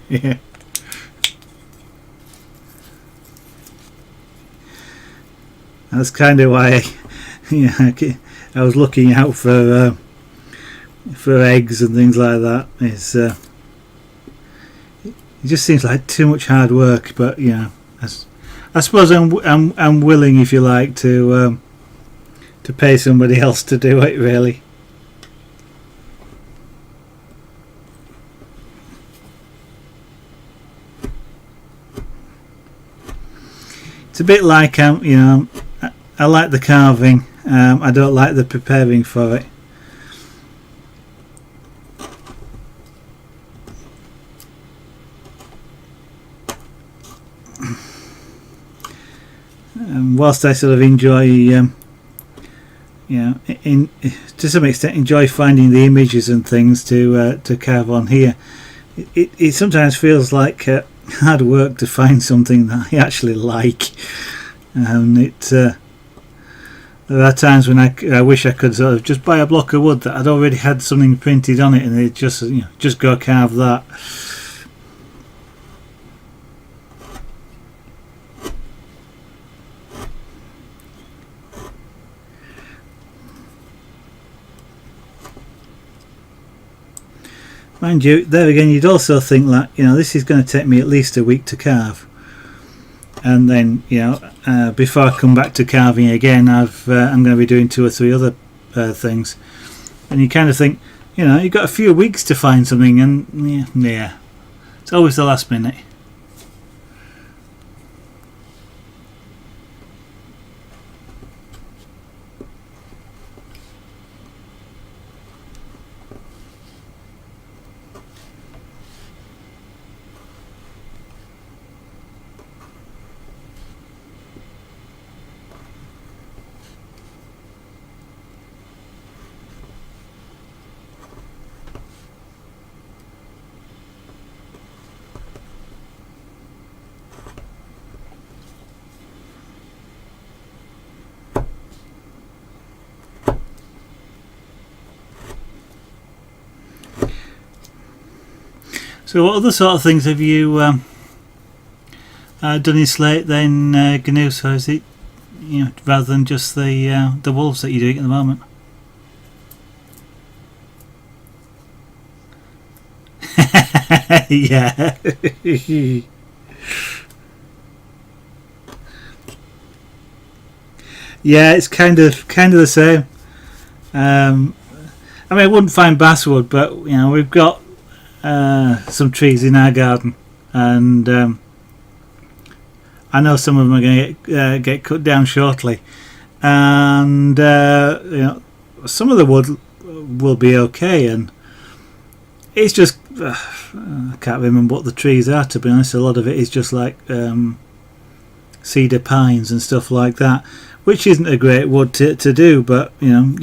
Speaker 1: Yeah. That's kind of why I was looking out for eggs and things like that. It just seems like too much hard work, but I suppose I'm willing, if you like, to pay somebody else to do it, really. It's a bit like I like the carving. I don't like the preparing for it. Whilst I sort of enjoy, to some extent, enjoy finding the images and things to carve on here, it sometimes feels like hard work to find something that I actually like, and there are times when I wish I could sort of just buy a block of wood that I'd already had something printed on it, and it just go carve that. Mind you, there again, you'd also think that this is going to take me at least a week to carve, and then before I come back to carving again, I'm going to be doing 2 or 3 other things, and you kind of think, you've got a few weeks to find something, and yeah, it's always the last minute. So what other sort of things have you done in slate then, GNU? So is it, rather than just the wolves that you're doing at the moment? Yeah. Yeah, it's kind of the same. I mean, I wouldn't find basswood, but we've got some trees in our garden, and I know some of them are going to get cut down shortly, and some of the wood will be okay, and it's just I can't remember what the trees are, to be honest. A lot of it is just like cedar pines and stuff like that, which isn't a great wood to do, but you know,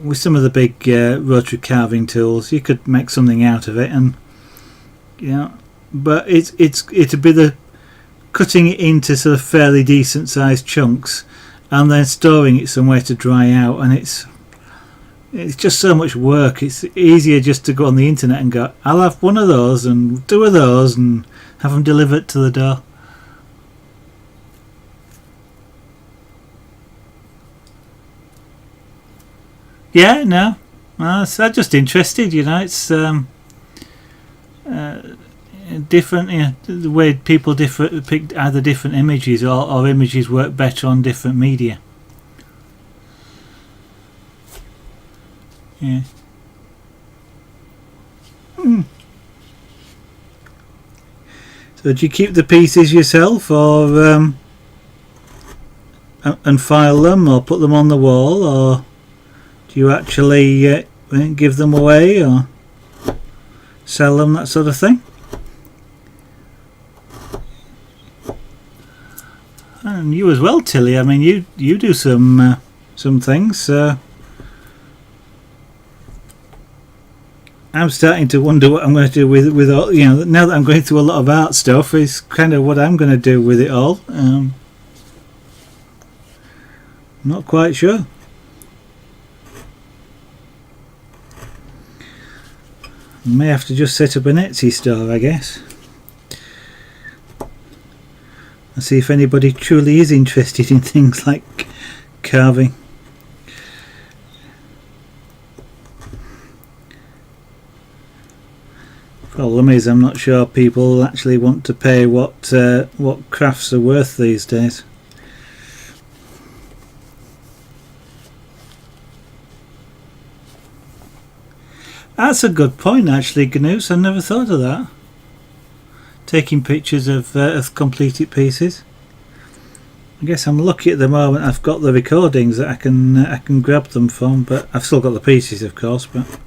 Speaker 1: with some of the big rotary carving tools you could make something out of it. And you know, but it'd be the cutting it into sort of fairly decent sized chunks and then storing it somewhere to dry out, and it's just so much work. It's easier just to go on the internet and go, I'll have one of those and two of those and have them delivered to the door. Yeah, no, I'm just interested, you know. It's different, you know, the way people pick either different images or images work better on different media. Yeah. So do you keep the pieces yourself, or and file them, or put them on the wall, or do you actually give them away or sell them, that sort of thing? And you as well, Tilly. I mean, you do some things. I'm starting to wonder what I'm going to do with all. You know, now that I'm going through a lot of art stuff, is kind of what I'm going to do with it all. Not quite sure. May have to just set up an Etsy store, I guess, and see if anybody truly is interested in things like carving. Problem is, I'm not sure people actually want to pay what crafts are worth these days. That's a good point, actually, Gnoose. I never thought of that. Taking pictures of completed pieces. I guess I'm lucky at the moment. I've got the recordings that I can grab them from, but I've still got the pieces, of course. But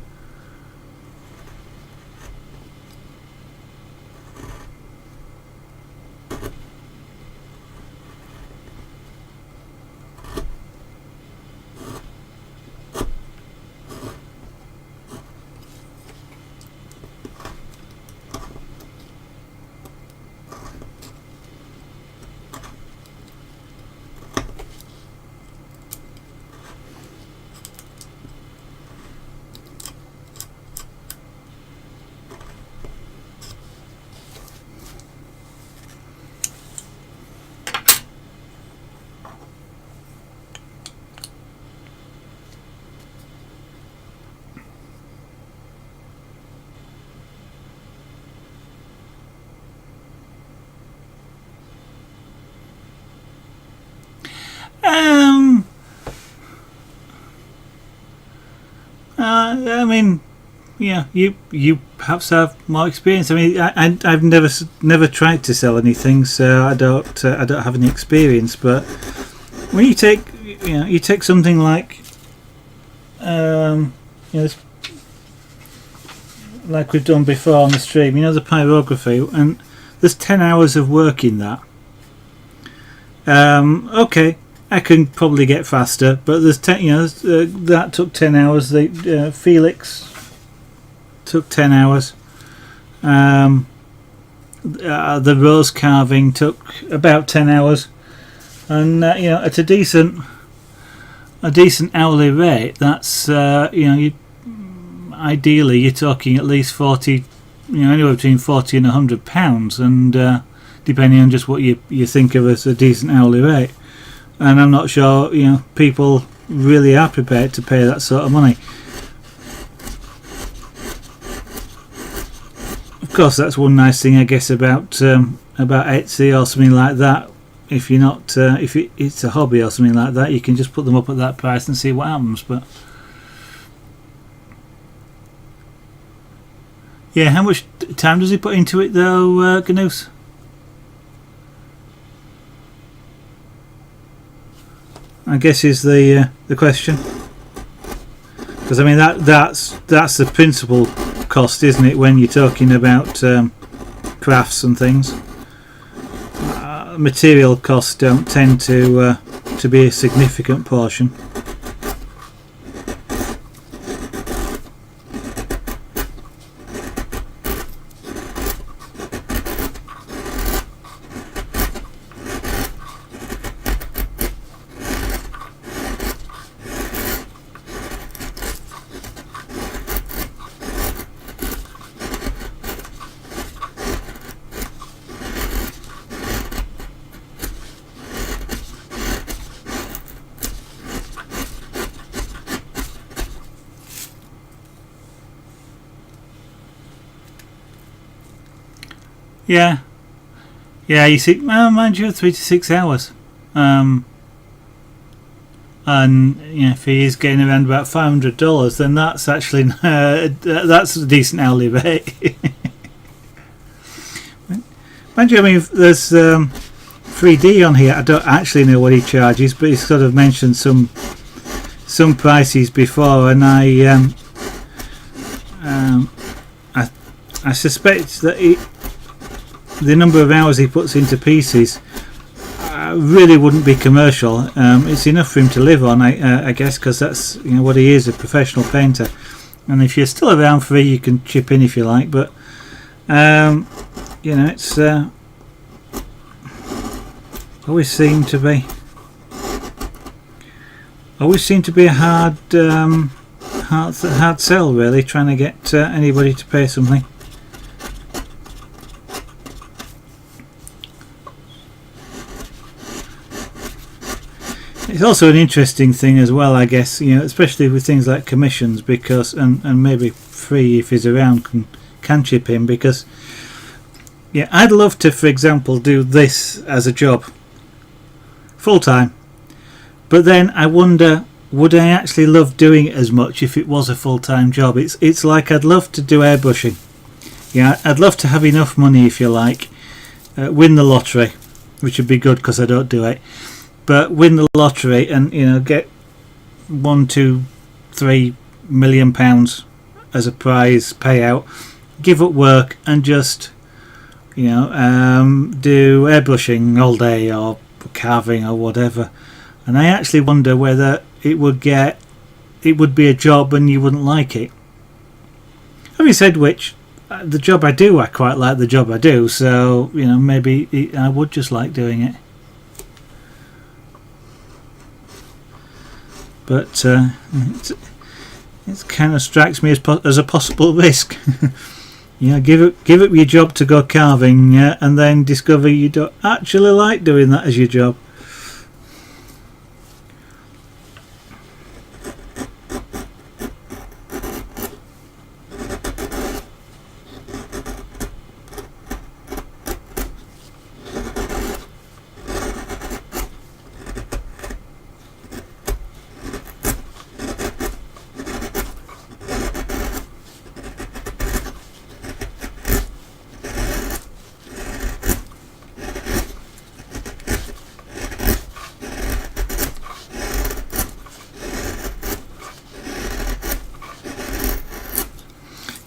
Speaker 1: I mean, yeah, you perhaps have more experience. I mean, I've never tried to sell anything, so I don't have any experience. But when you take something like like we've done before on the stream, you know, the pyrography, and there's 10 hours of work in that. Okay, I can probably get faster, but there's 10. You know, that took 10 hours. The Felix took 10 hours. The rose carving took about 10 hours, and you know, at a decent hourly rate, that's ideally you're talking at least 40, you know, anywhere between 40 and £100, and depending on just what you think of as a decent hourly rate. And I'm not sure, you know, people really are prepared to pay that sort of money. Of course, that's one nice thing, I guess, about Etsy or something like that. If you're not, if it's a hobby or something like that, you can just put them up at that price and see what happens. But yeah, how much time does he put into it, though, Gnoose? I guess is the question, because I mean that's the principal cost, isn't it, when you're talking about crafts and things. material costs don't tend to be a significant portion. Yeah, you see, well, mind you, 3 to 6 hours. And if he is getting around about $500, then that's actually that's a decent hourly rate. Mind you, I mean, there's 3D on here. I don't actually know what he charges, but he's sort of mentioned some prices before, and I suspect that the number of hours he puts into pieces really wouldn't be commercial. It's enough for him to live on, I guess, because that's what he is, a professional painter. And if you're still around free, you can chip in if you like. But it's always seemed to be a hard sell, really, trying to get anybody to pay something. It's also an interesting thing as well, I guess, especially with things like commissions, because and maybe free if he's around can chip in, because I'd love to, for example, do this as a job full time, but then I wonder, would I actually love doing it as much if it was a full-time job? It's like I'd love to do airbrushing. I'd love to have enough money, if you like, win the lottery, which would be good because I don't do it. But win the lottery and get £1, 2, 3 million as a prize payout, give up work and just do airbrushing all day or carving or whatever. And I actually wonder whether it would be a job and you wouldn't like it. Having said which, the job I do, I quite like the job I do, so maybe I would just like doing it. But it kind of strikes me as a possible risk. Give up your job to go carving, and then discover you don't actually like doing that as your job.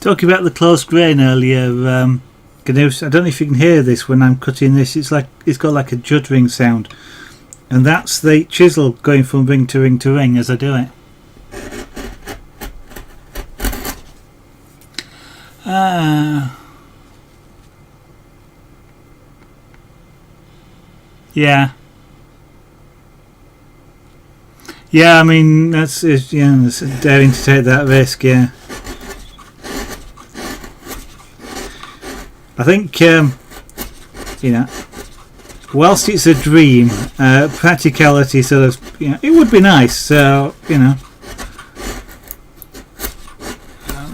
Speaker 1: Talking about the close grain earlier, I don't know if you can hear this when I'm cutting this. It's got like a juddering sound, and that's the chisel going from ring to ring to ring as I do it. Yeah, I mean that's daring to take that risk. Yeah. I think, whilst it's a dream, practicality sort of, it would be nice. So,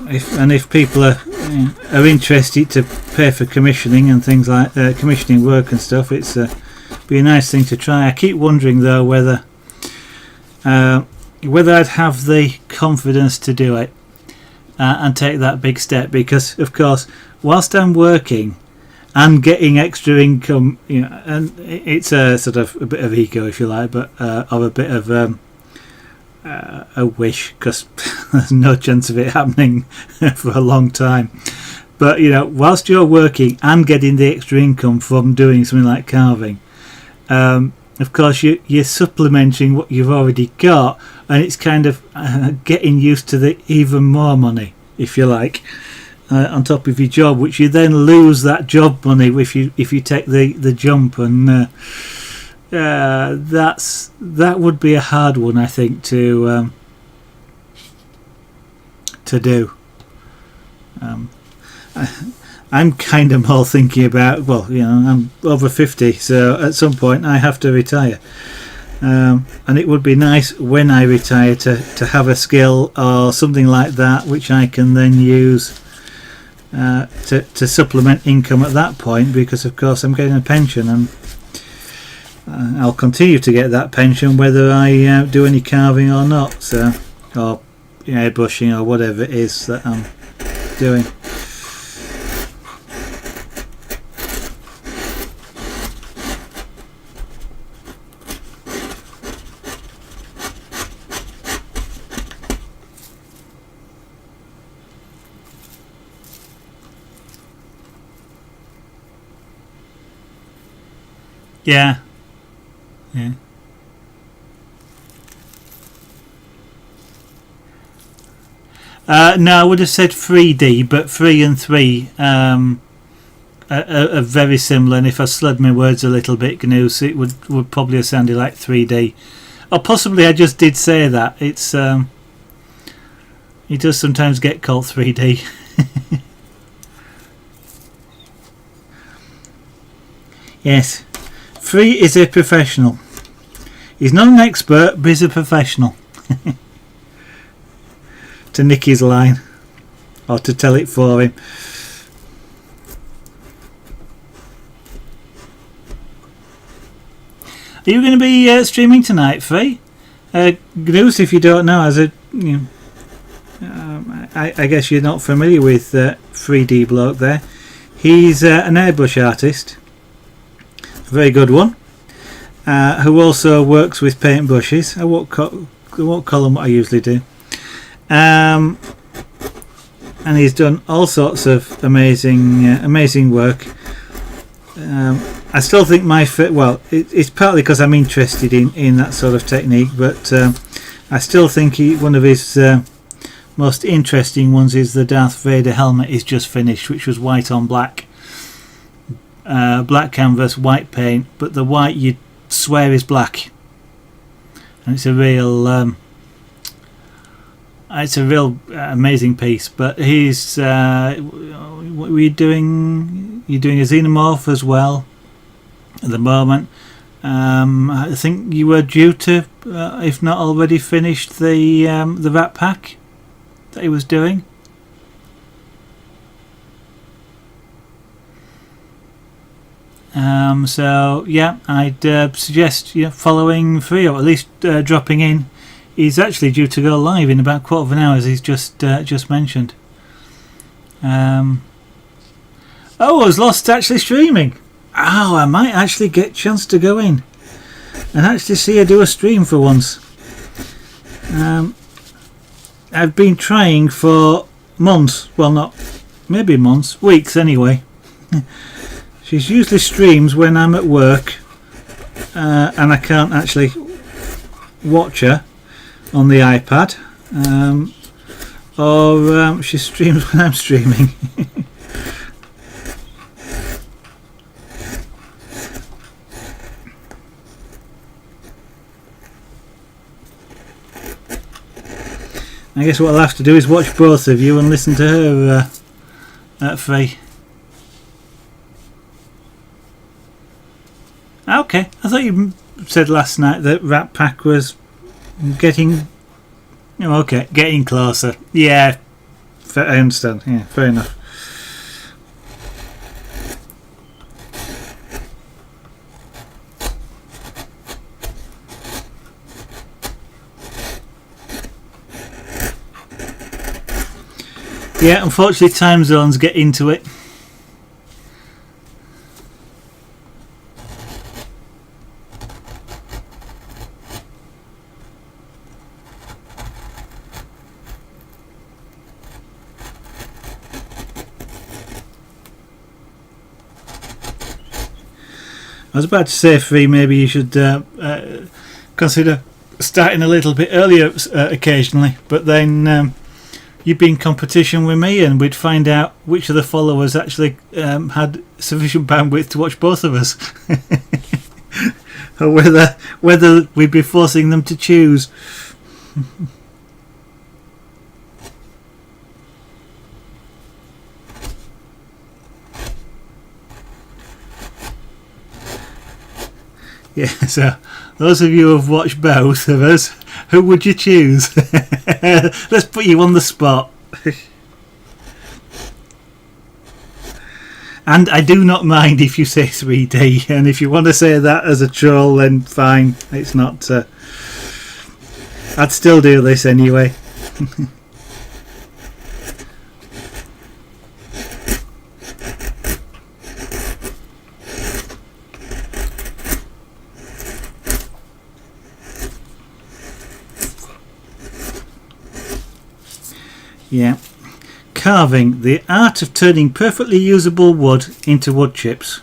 Speaker 1: if people are interested to pay for commissioning and things like commissioning work and stuff, it's be a nice thing to try. I keep wondering though whether I'd have the confidence to do it and take that big step, because of course, whilst I'm working and getting extra income, and it's a sort of a bit of ego, if you like, but or a bit of a wish, because there's no chance of it happening for a long time. But whilst you're working and getting the extra income from doing something like carving, of course you're supplementing what you've already got, and it's kind of getting used to the even more money, if you like, on top of your job, which you then lose that job money if you take the jump, and that would be a hard one, I think, to do. I'm kind of more thinking about, well, I'm over 50, so at some point I have to retire, and it would be nice when I retire to have a skill or something like that which I can then use to supplement income at that point, because of course I'm getting a pension, and I'll continue to get that pension whether I do any carving or not, so, or airbrushing or whatever it is that I'm doing. Yeah. No, I would have said 3D, but 3 and 3 are very similar, and if I slurred my words a little bit, Gnus, it would probably have sounded like 3D. Or possibly I just did say that. It's it does sometimes get called 3D. Yes. 3 is a professional. He's not an expert, but he's a professional. To nick his line, or to tell it for him. Are you going to be streaming tonight, Free? Gnus, if you don't know, as a I guess you're not familiar with 3D bloke there. He's an airbrush artist, a very good one, who also works with paint brushes. I won't call him what I usually do. And he's done all sorts of amazing work. I still think it's partly because I'm interested in that sort of technique, but I still think one of his most interesting ones is the Darth Vader helmet he's just finished, which was white on black, black canvas, white paint, but the white you'd swear is black, and it's a real amazing piece. But he's what were you doing? You're doing a xenomorph as well at the moment. I think you were due to, if not already finished, the Rat Pack that he was doing. So yeah, I'd suggest following Free, or at least dropping in. He's actually due to go live in about a quarter of an hour, as he's just mentioned. Oh, I was lost actually streaming. Oh, I might actually get a chance to go in and actually see her do a stream for once. I've been trying for months, well, not maybe months, weeks anyway. She usually streams when I'm at work, and I can't actually watch her on the iPad, or she streams when I'm streaming. I guess what I'll have to do is watch both of you and listen to her at Free. Okay, I thought you said last night that Rat Pack was getting closer. Yeah, I understand. Yeah, fair enough. Yeah, unfortunately time zones get into it. I was about to say, Free, maybe you should consider starting a little bit earlier occasionally, but then you'd be in competition with me and we'd find out which of the followers actually had sufficient bandwidth to watch both of us. Or whether we'd be forcing them to choose. Yeah, so those of you who've watched both of us, who would you choose? Let's put you on the spot. And I do not mind if you say 3D, and if you want to say that as a troll, then fine. It's not. I'd still do this anyway. Yeah. Carving, the art of turning perfectly usable wood into wood chips.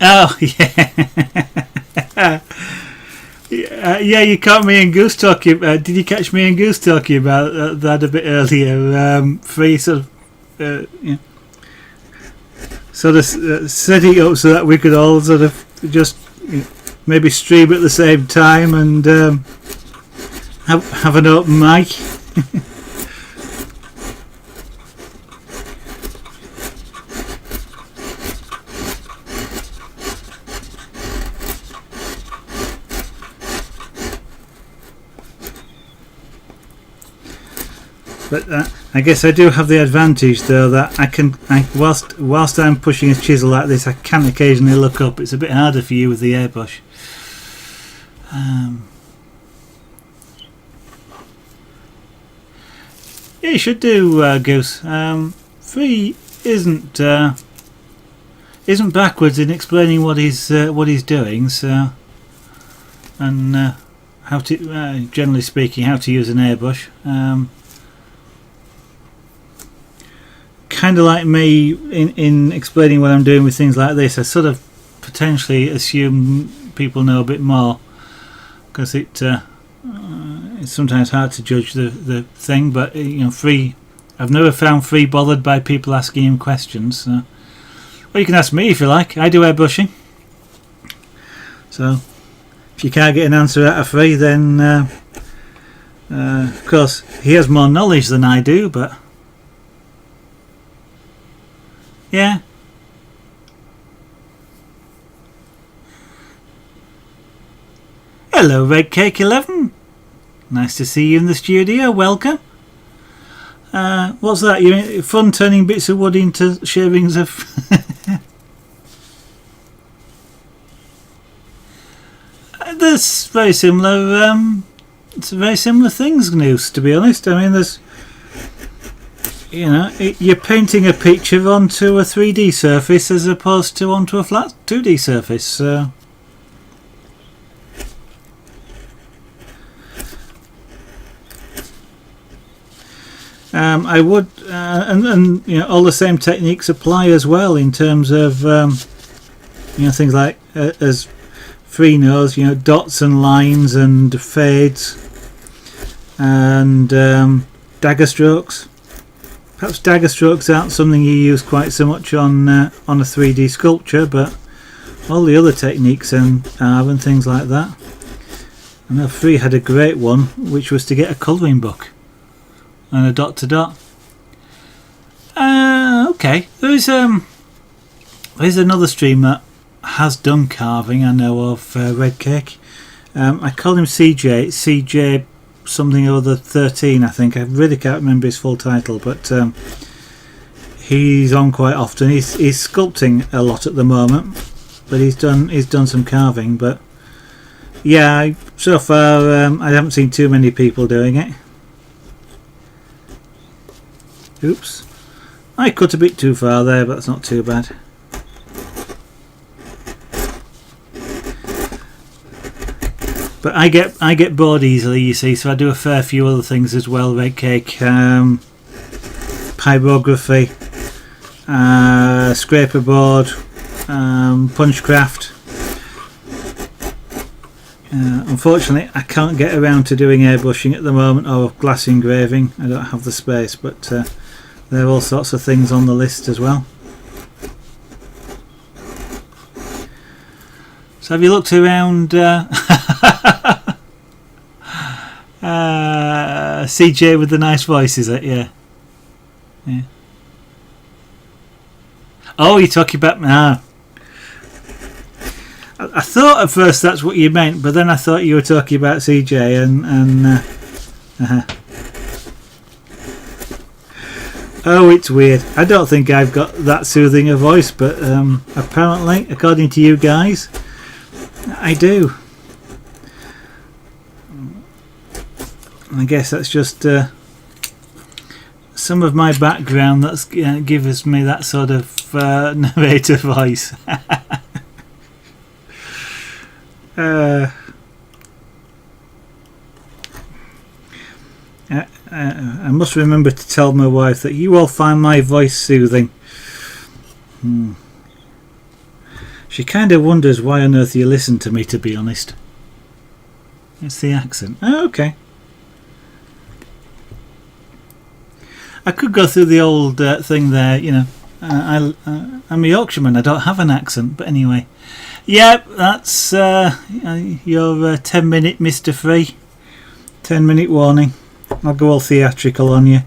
Speaker 1: Oh, yeah. Yeah, you caught me and Goose talking. Did you catch me and Goose talking about that a bit earlier? Free sort of, sort of setting it up so that we could all sort of just maybe stream at the same time and have an open mic. But I guess I do have the advantage, though, that whilst I'm pushing a chisel like this, I can occasionally look up. It's a bit harder for you with the airbrush. Yeah, you should do, Goose. Free isn't backwards in explaining what he's doing. So, and how to, generally speaking, how to use an airbrush. Kind of like me in explaining what I'm doing with things like this, I sort of potentially assume people know a bit more, because it's sometimes hard to judge the thing. But Free, I've never found Free bothered by people asking him questions. So. Well, you can ask me if you like. I do airbrushing, so if you can't get an answer out of Free, then of course he has more knowledge than I do, but. Yeah. Hello, Red Cake 11. Nice to see you in the studio. Welcome. What's that? You fun turning bits of wood into shavings of. There's very similar. It's very similar things, Noose. To be honest, I mean, there's. You're painting a picture onto a 3D surface as opposed to onto a flat 2D surface. So. I would, and all the same techniques apply as well in terms of things like as Free knows, dots and lines and fades and dagger strokes. Perhaps dagger strokes aren't something you use quite so much on a 3D sculpture, but all the other techniques and things like that. I know Free had a great one, which was to get a colouring book and a dot to dot. Okay, there's another stream that has done carving, I know of, Red Cake. I call him CJ. CJ something or other 13, I think. I really can't remember his full title, but he's on quite often. He's sculpting a lot at the moment, but he's done some carving. But yeah, so far I haven't seen too many people doing it. Oops, I cut a bit too far there, but that's not too bad. But I get bored easily, you see, so I do a fair few other things as well. Red Cake, pyrography, scraper board, punchcraft. Unfortunately, I can't get around to doing airbrushing at the moment or glass engraving. I don't have the space, but there are all sorts of things on the list as well. So have you looked around CJ with the nice voice, is it? Yeah. Oh, you're talking about... I thought at first that's what you meant, but then I thought you were talking about CJ and Oh, it's weird. I don't think I've got that soothing a voice, but apparently, according to you guys, I do. I guess that's just some of my background that's gives me that sort of narrator voice. I must remember to tell my wife that you all find my voice soothing. She kind of wonders why on earth you listen to me, to be honest. It's the accent. Oh, okay. I could go through the old thing there, you know. I'm a Yorkshireman, I don't have an accent, but anyway. Yep, that's your 10-minute Mr. Free. 10-minute warning. I'll go all theatrical on you.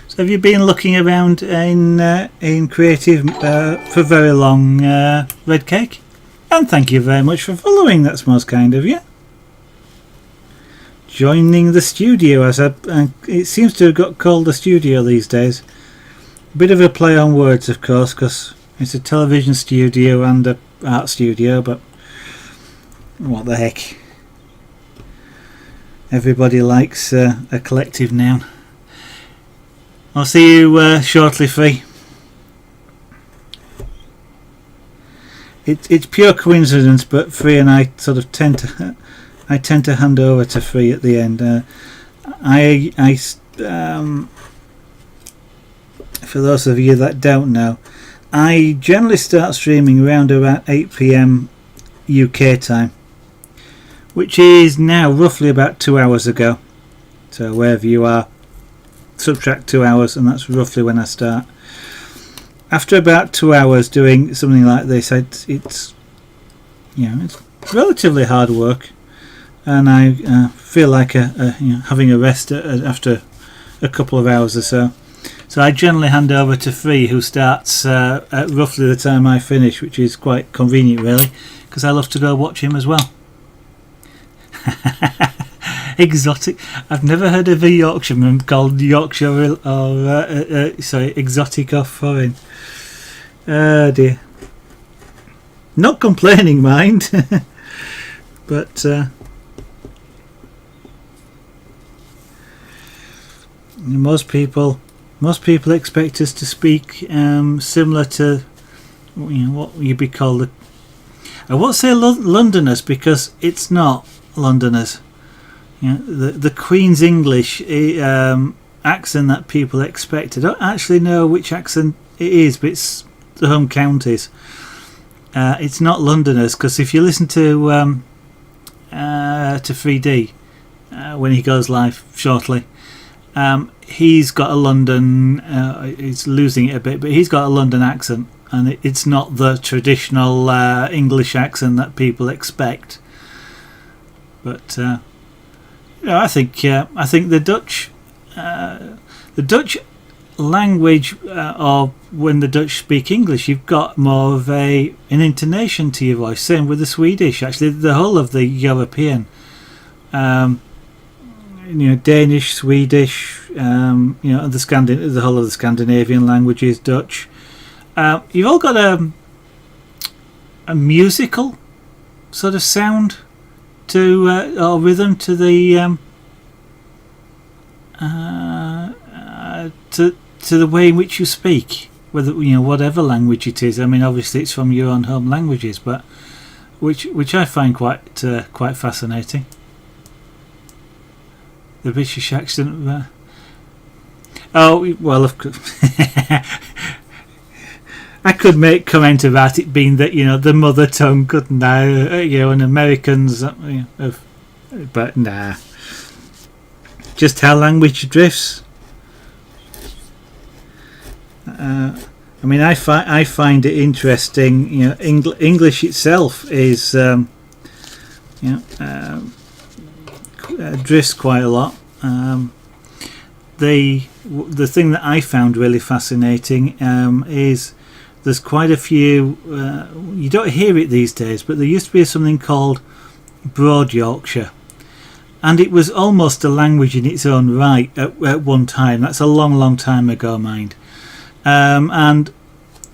Speaker 1: So have you been looking around in creative for very long, Red Cake? And thank you very much for following, that's most kind of you. Joining the studio, as it seems to have got called the studio these days. Bit of a play on words, of course, because it's a television studio and a art studio, but what the heck. Everybody likes a collective noun. I'll see you shortly, Free. It's pure coincidence, but Free and I sort of tend to hand over to Free at the end. For those of you that don't know, I generally start streaming around about 8 PM UK time, which is now roughly about 2 hours ago. So wherever you are, subtract 2 hours, and that's roughly when I start. After about 2 hours doing something like this, it's relatively hard work, and I feel like having a rest after a couple of hours or so. So I generally hand over to Free, who starts at roughly the time I finish, which is quite convenient, really, because I love to go watch him as well. Exotic. I've never heard of a Yorkshireman called Yorkshire or exotic or foreign. Oh dear. Not complaining, mind. But most people expect us to speak similar to what you'd be called. I won't say Londoners, because it's not Londoners. The Queen's English accent that people expect. I don't actually know which accent it is, but it's the home counties. It's not Londoners, because if you listen to 3D when he goes live shortly, he's got a London. He's losing it a bit, but he's got a London accent, and it's not the traditional English accent that people expect. But I think the Dutch The Dutch language, or when the Dutch speak English, you've got more of an intonation to your voice. Same with the Swedish. Actually, the whole of the European, Danish, Swedish, the whole of the Scandinavian languages, Dutch. You've all got a musical sort of sound to or rhythm to the to the way in which you speak, whatever language it is. I mean, obviously it's from your own home languages, but which I find quite fascinating. The British accent. Oh well, of course. I could make comment about it being that the mother tongue, couldn't I? And Americans, but nah. Just how language drifts. I mean, I find it interesting. English itself is drifts quite a lot. The thing that I found really fascinating is there's quite a few. You don't hear it these days, but there used to be something called Broad Yorkshire, and it was almost a language in its own right at one time. That's a long time ago, mind. And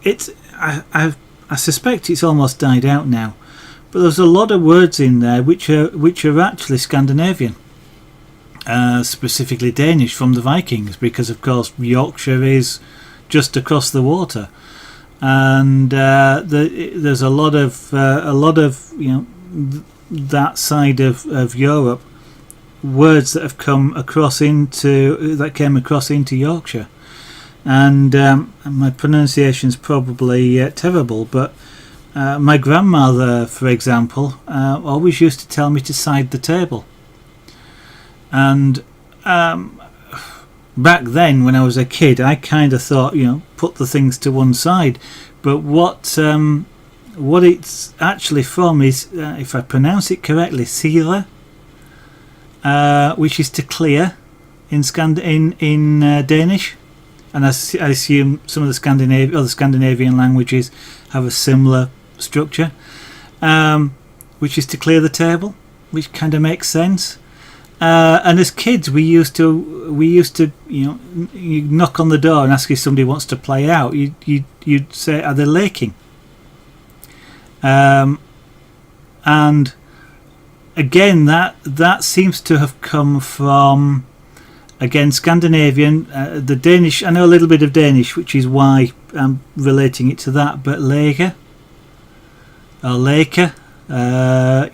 Speaker 1: it's I suspect it's almost died out now, but there's a lot of words in there which are actually Scandinavian, specifically Danish from the Vikings, because of course Yorkshire is just across the water, and there's a lot of that side of Europe, words that came across into Yorkshire. And my pronunciation's probably terrible, but my grandmother, for example, always used to tell me to side the table. And back then, when I was a kid, I kind of thought, put the things to one side. But what it's actually from is, if I pronounce it correctly, sire, which is to clear in Danish. And I assume some of the other Scandinavian languages have a similar structure, which is to clear the table, which kind of makes sense. And as kids, we used to you knock on the door and ask if somebody wants to play out. You'd say, "Are they laking?" And again, that seems to have come from. Again, Scandinavian, the Danish. I know a little bit of Danish, which is why I'm relating it to that. But lager or laker, and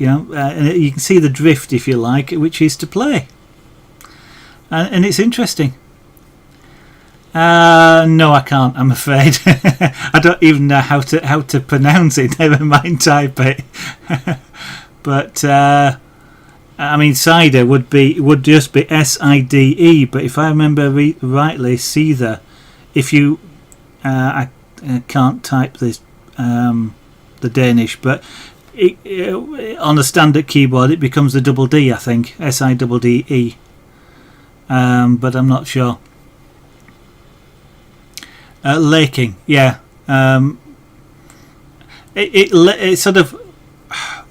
Speaker 1: you can see the drift, if you like, which is to play, and it's interesting. No, I can't. I'm afraid. I don't even know how to pronounce it. Never mind type it. But. I mean, cider would just be SIDE, but if I remember rightly, cider. If you, I can't type this, the Danish, but on a standard keyboard it becomes the double D, I think, SIDDE. But I'm not sure. Laking, yeah. It sort of.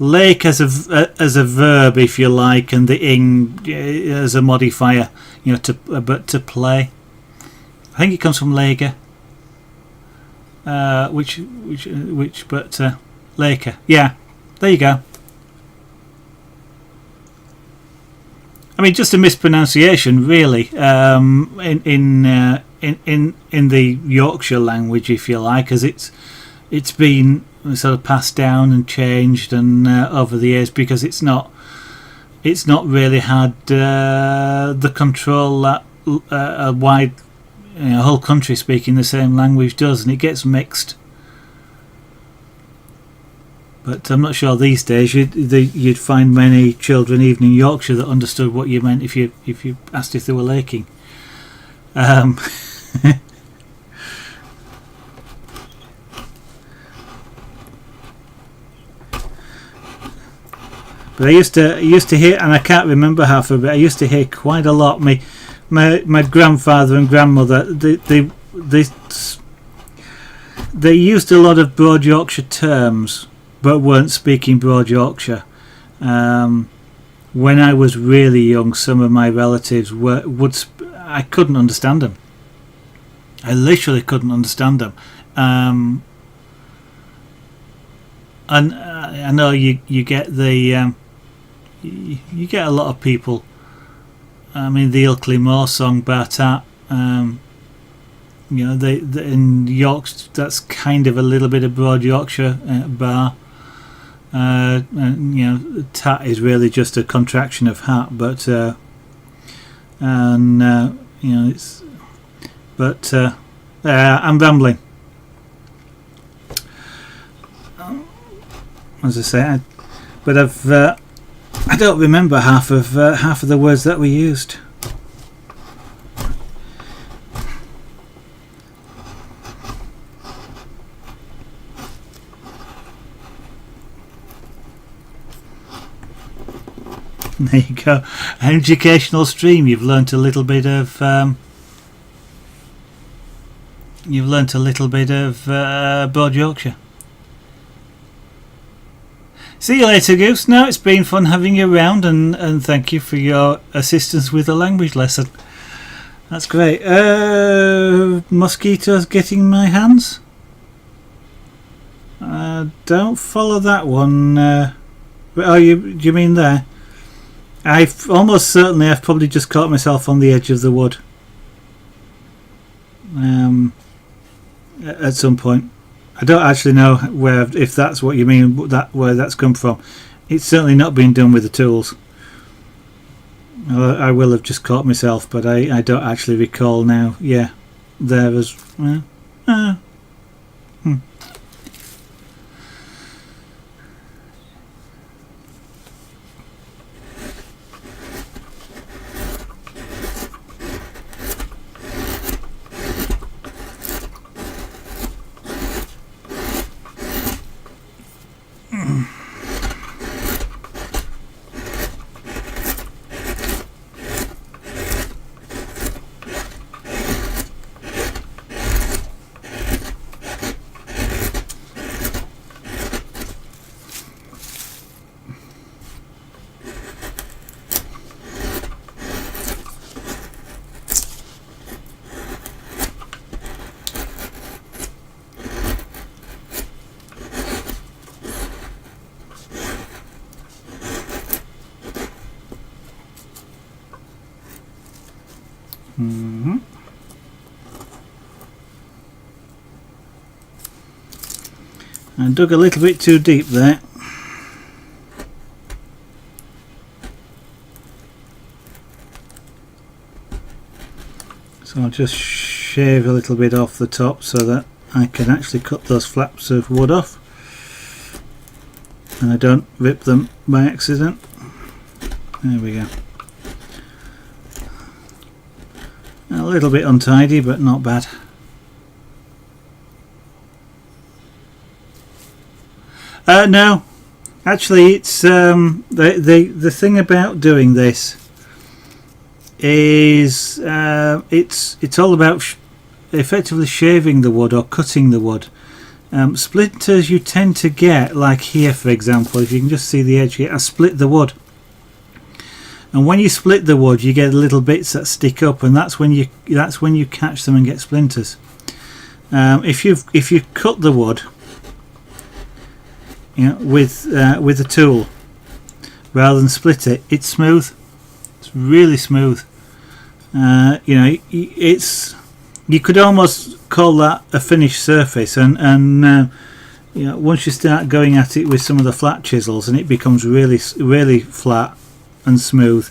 Speaker 1: Lake as a verb, if you like, and the ing as a modifier, to play. I think it comes from lager, but laker. Yeah, there you go. I mean, just a mispronunciation, really, in the Yorkshire language, if you like, as it's been sort of passed down and changed and over the years, because it's not really had the control that a wide whole country speaking the same language does, and it gets mixed. But I'm not sure these days you'd find many children even in Yorkshire that understood what you meant if you asked if they were laking. But I used to hear, and I can't remember half of it. I used to hear quite a lot. My my grandfather and grandmother, they used a lot of Broad Yorkshire terms, but weren't speaking Broad Yorkshire. When I was really young, some of my relatives I couldn't understand them. I literally couldn't understand them. And I know you get you get a lot of people. I mean, the Ilkley Moor song Bartat, you know, they in York, that's kind of a little bit of Broad Yorkshire bar. And, you know, tat is really just a contraction of hat, but you know, it's. But I'm rambling. As I say, I don't remember half of the words that we used. There you go. An educational stream. You've learnt a little bit of. Broad Yorkshire. See you later, Goose. Now, it's been fun having you around, and thank you for your assistance with the language lesson. That's great. Mosquitoes getting my hands? Don't follow that one. Oh, you mean there? I've almost certainly I've probably just caught myself on the edge of the wood. At some point. I don't actually know if that's what you mean, where that's come from. It's certainly not been done with the tools. I will have just caught myself, but I don't actually recall now. Yeah, there was. I dug a little bit too deep there. So I'll just shave a little bit off the top so that I can actually cut those flaps of wood off and I don't rip them by accident. There we go. A little bit untidy, but not bad. No, actually, it's the thing about doing this is it's all about effectively shaving the wood or cutting the wood. Splinters you tend to get, like here for example, if you can just see the edge here, I split the wood, and when you split the wood you get little bits that stick up, and that's when you catch them and get splinters. If you cut the wood, you know, with a tool rather than split it, it's smooth. It's really smooth. You know, you could almost call that a finished surface, and you know, once you start going at it with some of the flat chisels, and it becomes really flat and smooth.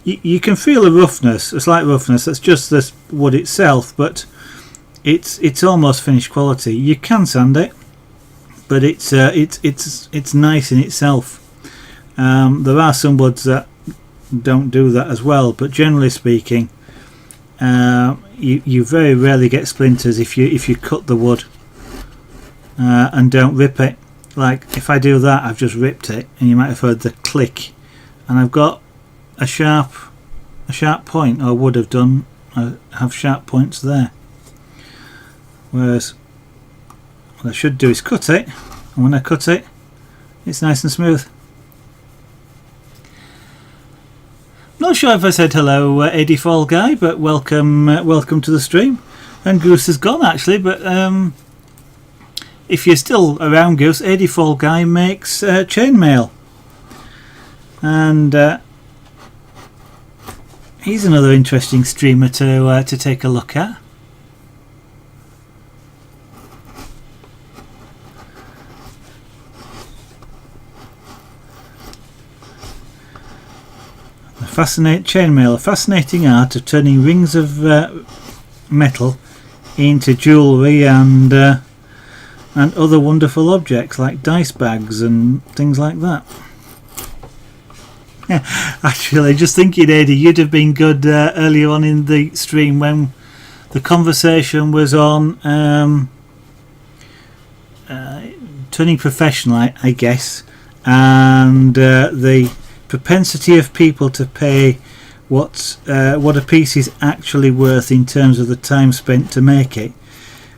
Speaker 1: You can feel a roughness, a slight roughness. That's just the wood itself, but it's almost finished quality. You can sand it, but it's nice in itself. There are some woods that don't do that as well, but generally speaking, you very rarely get splinters if you cut the wood and don't rip it. Like if I do that, I've just ripped it, and you might have heard the click, and I've got a sharp a sharp point, or would have done have sharp points there. Whereas what I should do is cut it, and when I cut it, it's nice and smooth. Not sure if I said hello, AD Fall Guy, but welcome to the stream. And Goose has gone actually, but if you're still around, Goose, AD Fall Guy makes chainmail, and he's another interesting streamer to take a look at. Chainmail, a fascinating art of turning rings of metal into jewellery and other wonderful objects like dice bags and things like that. Actually, just thinking, Ada, you'd have been good earlier on in the stream when the conversation was on turning professional, I guess, and the propensity of people to pay what a piece is actually worth in terms of the time spent to make it.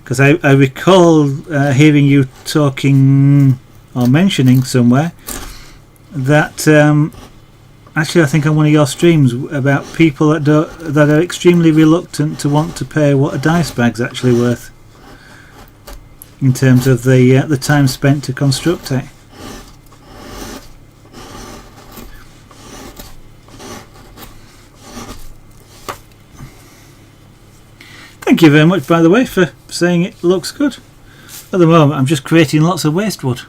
Speaker 1: Because I recall hearing you talking or mentioning somewhere that actually I think on one of your streams about people that are extremely reluctant to want to pay what a dice bag's actually worth in terms of the time spent to construct it. Thank you very much, by the way, for saying it looks good. At the moment I'm just creating lots of waste wood.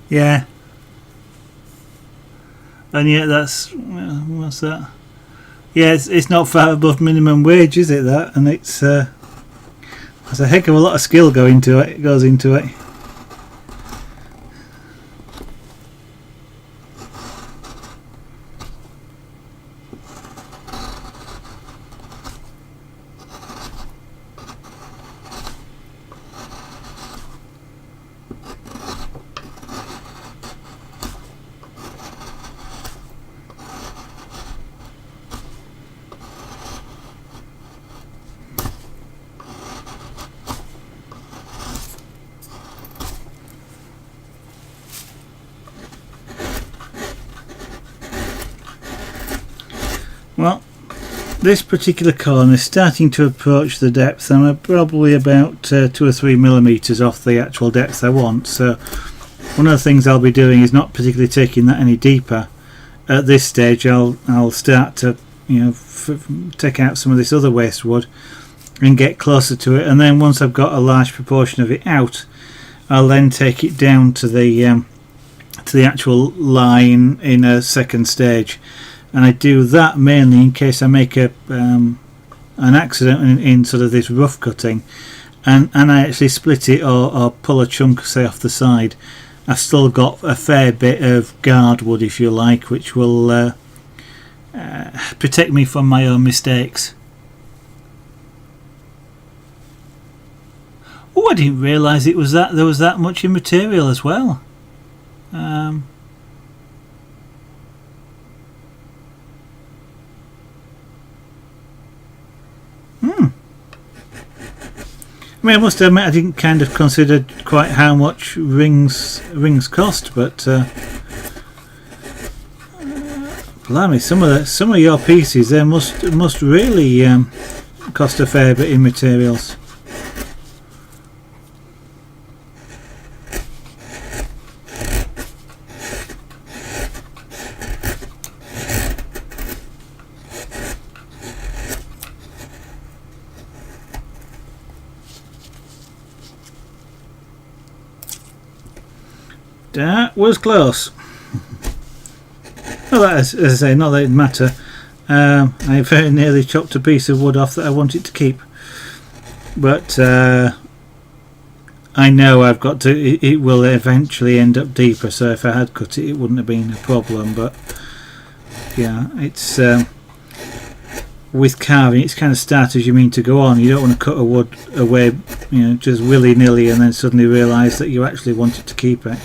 Speaker 1: Yeah, and yet that's what's that? Yeah, it's not far above minimum wage, is it? That, and it's there's a heck of a lot of skill goes into it. Well, this particular corner is starting to approach the depth. I'm probably about 2 or 3 millimeters off the actual depth I want, so one of the things I'll be doing is not particularly taking that any deeper at this stage. I'll start to take out some of this other waste wood and get closer to it, and then once I've got a large proportion of it out, I'll then take it down to the actual line in a second stage. And I do that mainly in case I make an accident in sort of this rough cutting, and I actually split it or pull a chunk, say, off the side. I've still got a fair bit of guard wood, if you like, which will protect me from my own mistakes. Oh, I didn't realise there was that much in material as well. I mean, I must admit I didn't kind of consider quite how much rings cost, but blimey, some of your pieces there must really cost a fair bit in materials. That was close. Well, that is, as I say, not that it matter. I very nearly chopped a piece of wood off that I wanted to keep, but I know I've got to. It will eventually end up deeper. So if I had cut it, it wouldn't have been a problem. But yeah, it's with carving, it's kind of start as you mean to go on. You don't want to cut a wood away, just willy-nilly, and then suddenly realise that you actually wanted to keep it.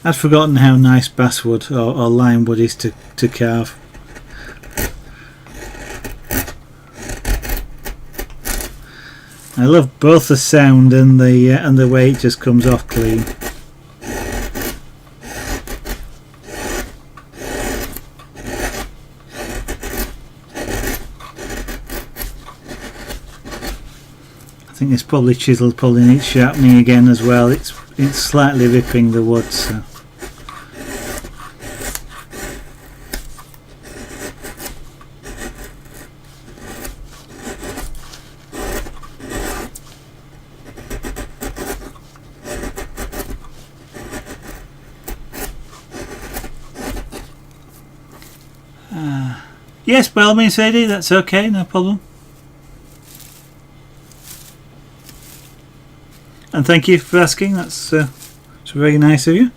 Speaker 1: I'd forgotten how nice basswood or lime wood is to carve. I love both the sound and the way it just comes off clean. I think this probably chiseled, probably needs sharpening again as well. It's slightly ripping the wood, so. Yes, by all means, Sadie, that's okay, no problem. And thank you for asking, that's very nice of you.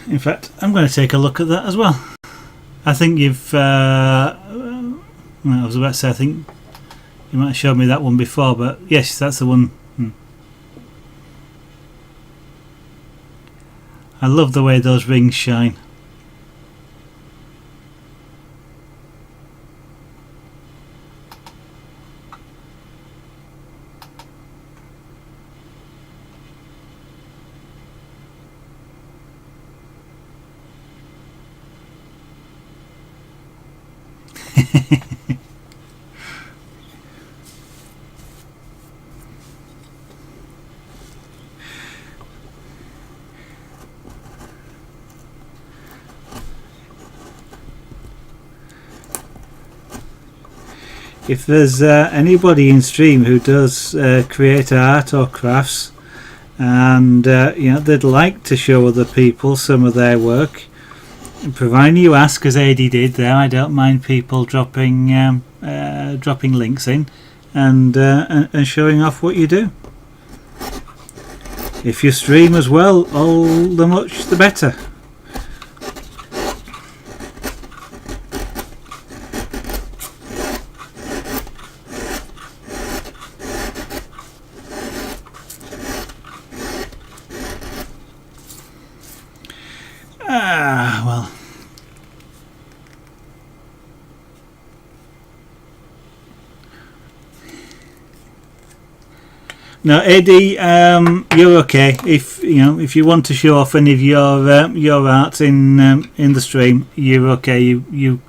Speaker 1: In fact, I'm going to take a look at that as well. I think you've I was about to say, I think you might have showed me that one before, but yes, that's the one. I love the way those rings shine. If there's anybody in stream who does create art or crafts, and they'd like to show other people some of their work, providing you ask, as Adi did there, I don't mind people dropping links in and showing off what you do. If you stream as well, all the much the better. Well. No, Eddie, you're okay. If you want to show off any of your art in the stream, you're okay. You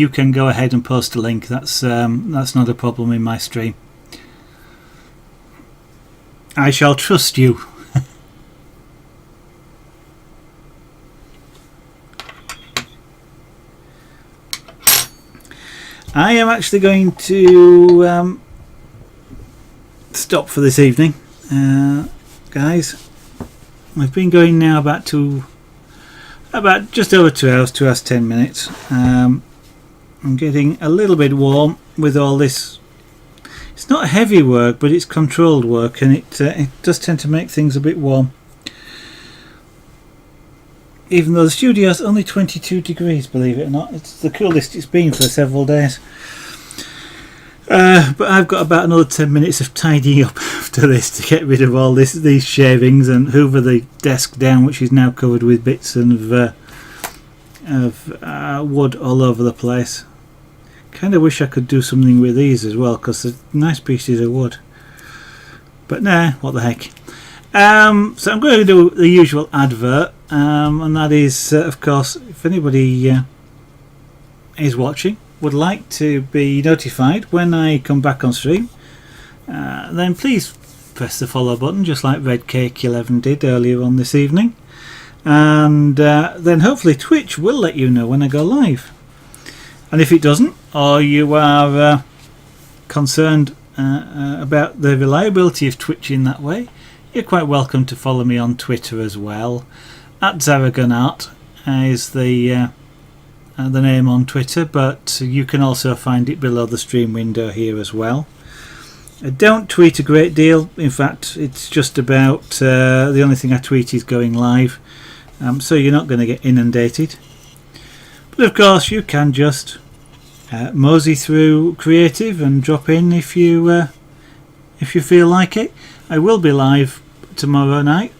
Speaker 1: can go ahead and post a link. That's not a problem in my stream. I shall trust you. I am actually going to stop for this evening, guys. We've been going now about just over 2 hours, 2 hours 10 minutes. I'm getting a little bit warm with all this. It's not heavy work, but it's controlled work, and it does tend to make things a bit warm. Even though the studio's only 22 degrees, believe it or not. It's the coolest it's been for several days. But I've got about another 10 minutes of tidying up after this to get rid of all these shavings and hoover the desk down, which is now covered with bits of wood all over the place. Kind of wish I could do something with these as well, because they're nice pieces of wood. But nah, what the heck. So I'm going to do the usual advert, and that is, of course, if anybody is watching, would like to be notified when I come back on stream, then please press the follow button, just like Red Cake 11 did earlier on this evening, and then hopefully Twitch will let you know when I go live. And if it doesn't, or you are concerned about the reliability of Twitch in that way, you're quite welcome to follow me on Twitter as well. @Zaragonart is the name on Twitter, but you can also find it below the stream window here as well. I don't tweet a great deal. In fact, it's just about the only thing I tweet is going live, so you're not going to get inundated. But of course, you can just mosey through creative and drop in if you feel like it. I will be live tomorrow night,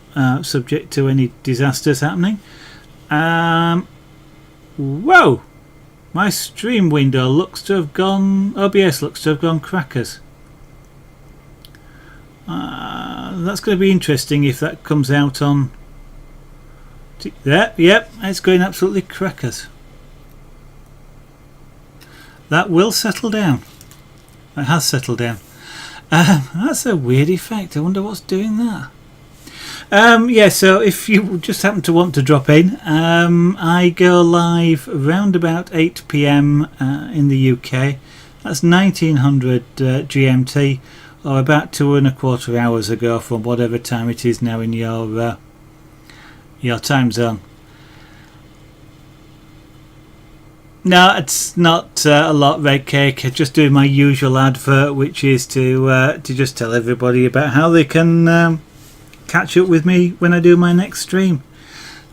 Speaker 1: subject to any disasters happening. Whoa! My stream window looks to have gone. OBS looks to have gone crackers. That's going to be interesting if that comes out on. There, yep, it's going absolutely crackers. That will settle down. It has settled down. That's a weird effect. I wonder what's doing that. Yeah, so if you just happen to want to drop in, I go live around about 8 PM in the UK. That's 1900 GMT, or about 2¼ hours ago from whatever time it is now in your time zone. No, it's not a lot, Red Cake. I just do my usual advert, which is to just tell everybody about how they can catch up with me when I do my next stream,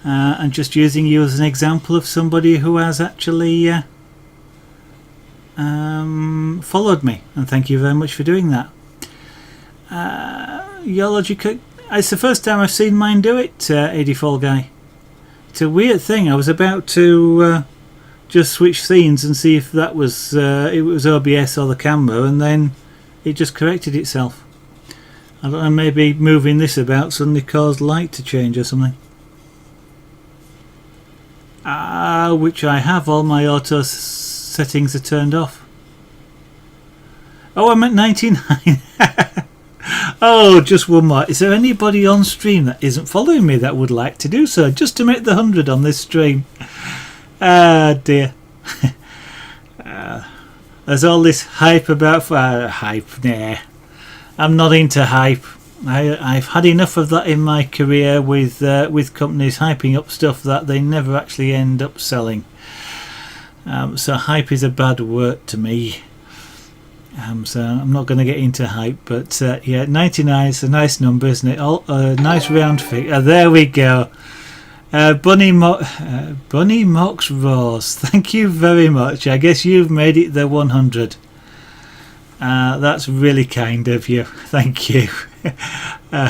Speaker 1: and just using you as an example of somebody who has actually followed me, and thank you very much for doing that. Your logic, it's the first time I've seen mine do it, 80 Fall Guy. It's a weird thing. I was about to just switch scenes and see if that was it was OBS or the camera, and then it just corrected itself. I don't know, maybe moving this about suddenly caused light to change or something. Which I have. All my auto settings are turned off. Oh, I'm at 99. Oh, just one more. Is there anybody on stream that isn't following me that would like to do so, just to make the 100 on this stream? Dear. There's all this hype about hype. Nah, I'm not into hype. I've had enough of that in my career with companies hyping up stuff that they never actually end up selling. So hype is a bad word to me. So I'm not going to get into hype, but yeah, 99 is a nice number, isn't it? Nice round figure. There we go. Bunny Mox Rose, thank you very much. I guess you've made it the 100. That's really kind of you. Thank you. I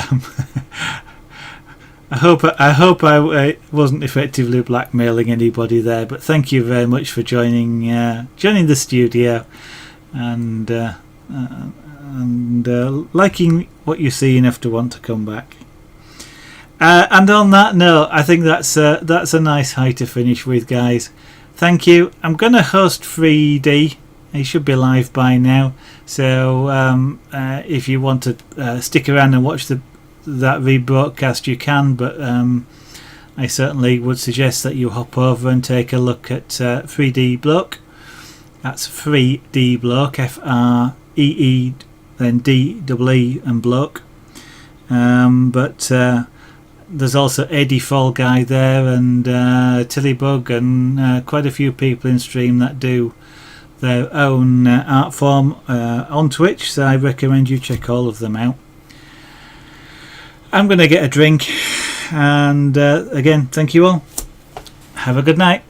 Speaker 1: hope I wasn't effectively blackmailing anybody there, but thank you very much for joining the studio and liking what you see enough to want to come back. And on that note, I think that's a nice high to finish with, guys. Thank you. I'm going to host 3D. He should be live by now. So if you want to stick around and watch that rebroadcast, you can. But I certainly would suggest that you hop over and take a look at 3D Bloke. That's 3D Bloke, FREE, then DEE and Bloke. But there's also Eddie Fall Guy there, and Tillybug, and quite a few people in stream that do their own art form on Twitch, so I recommend you check all of them out. I'm going to get a drink, and again, thank you all. Have a good night.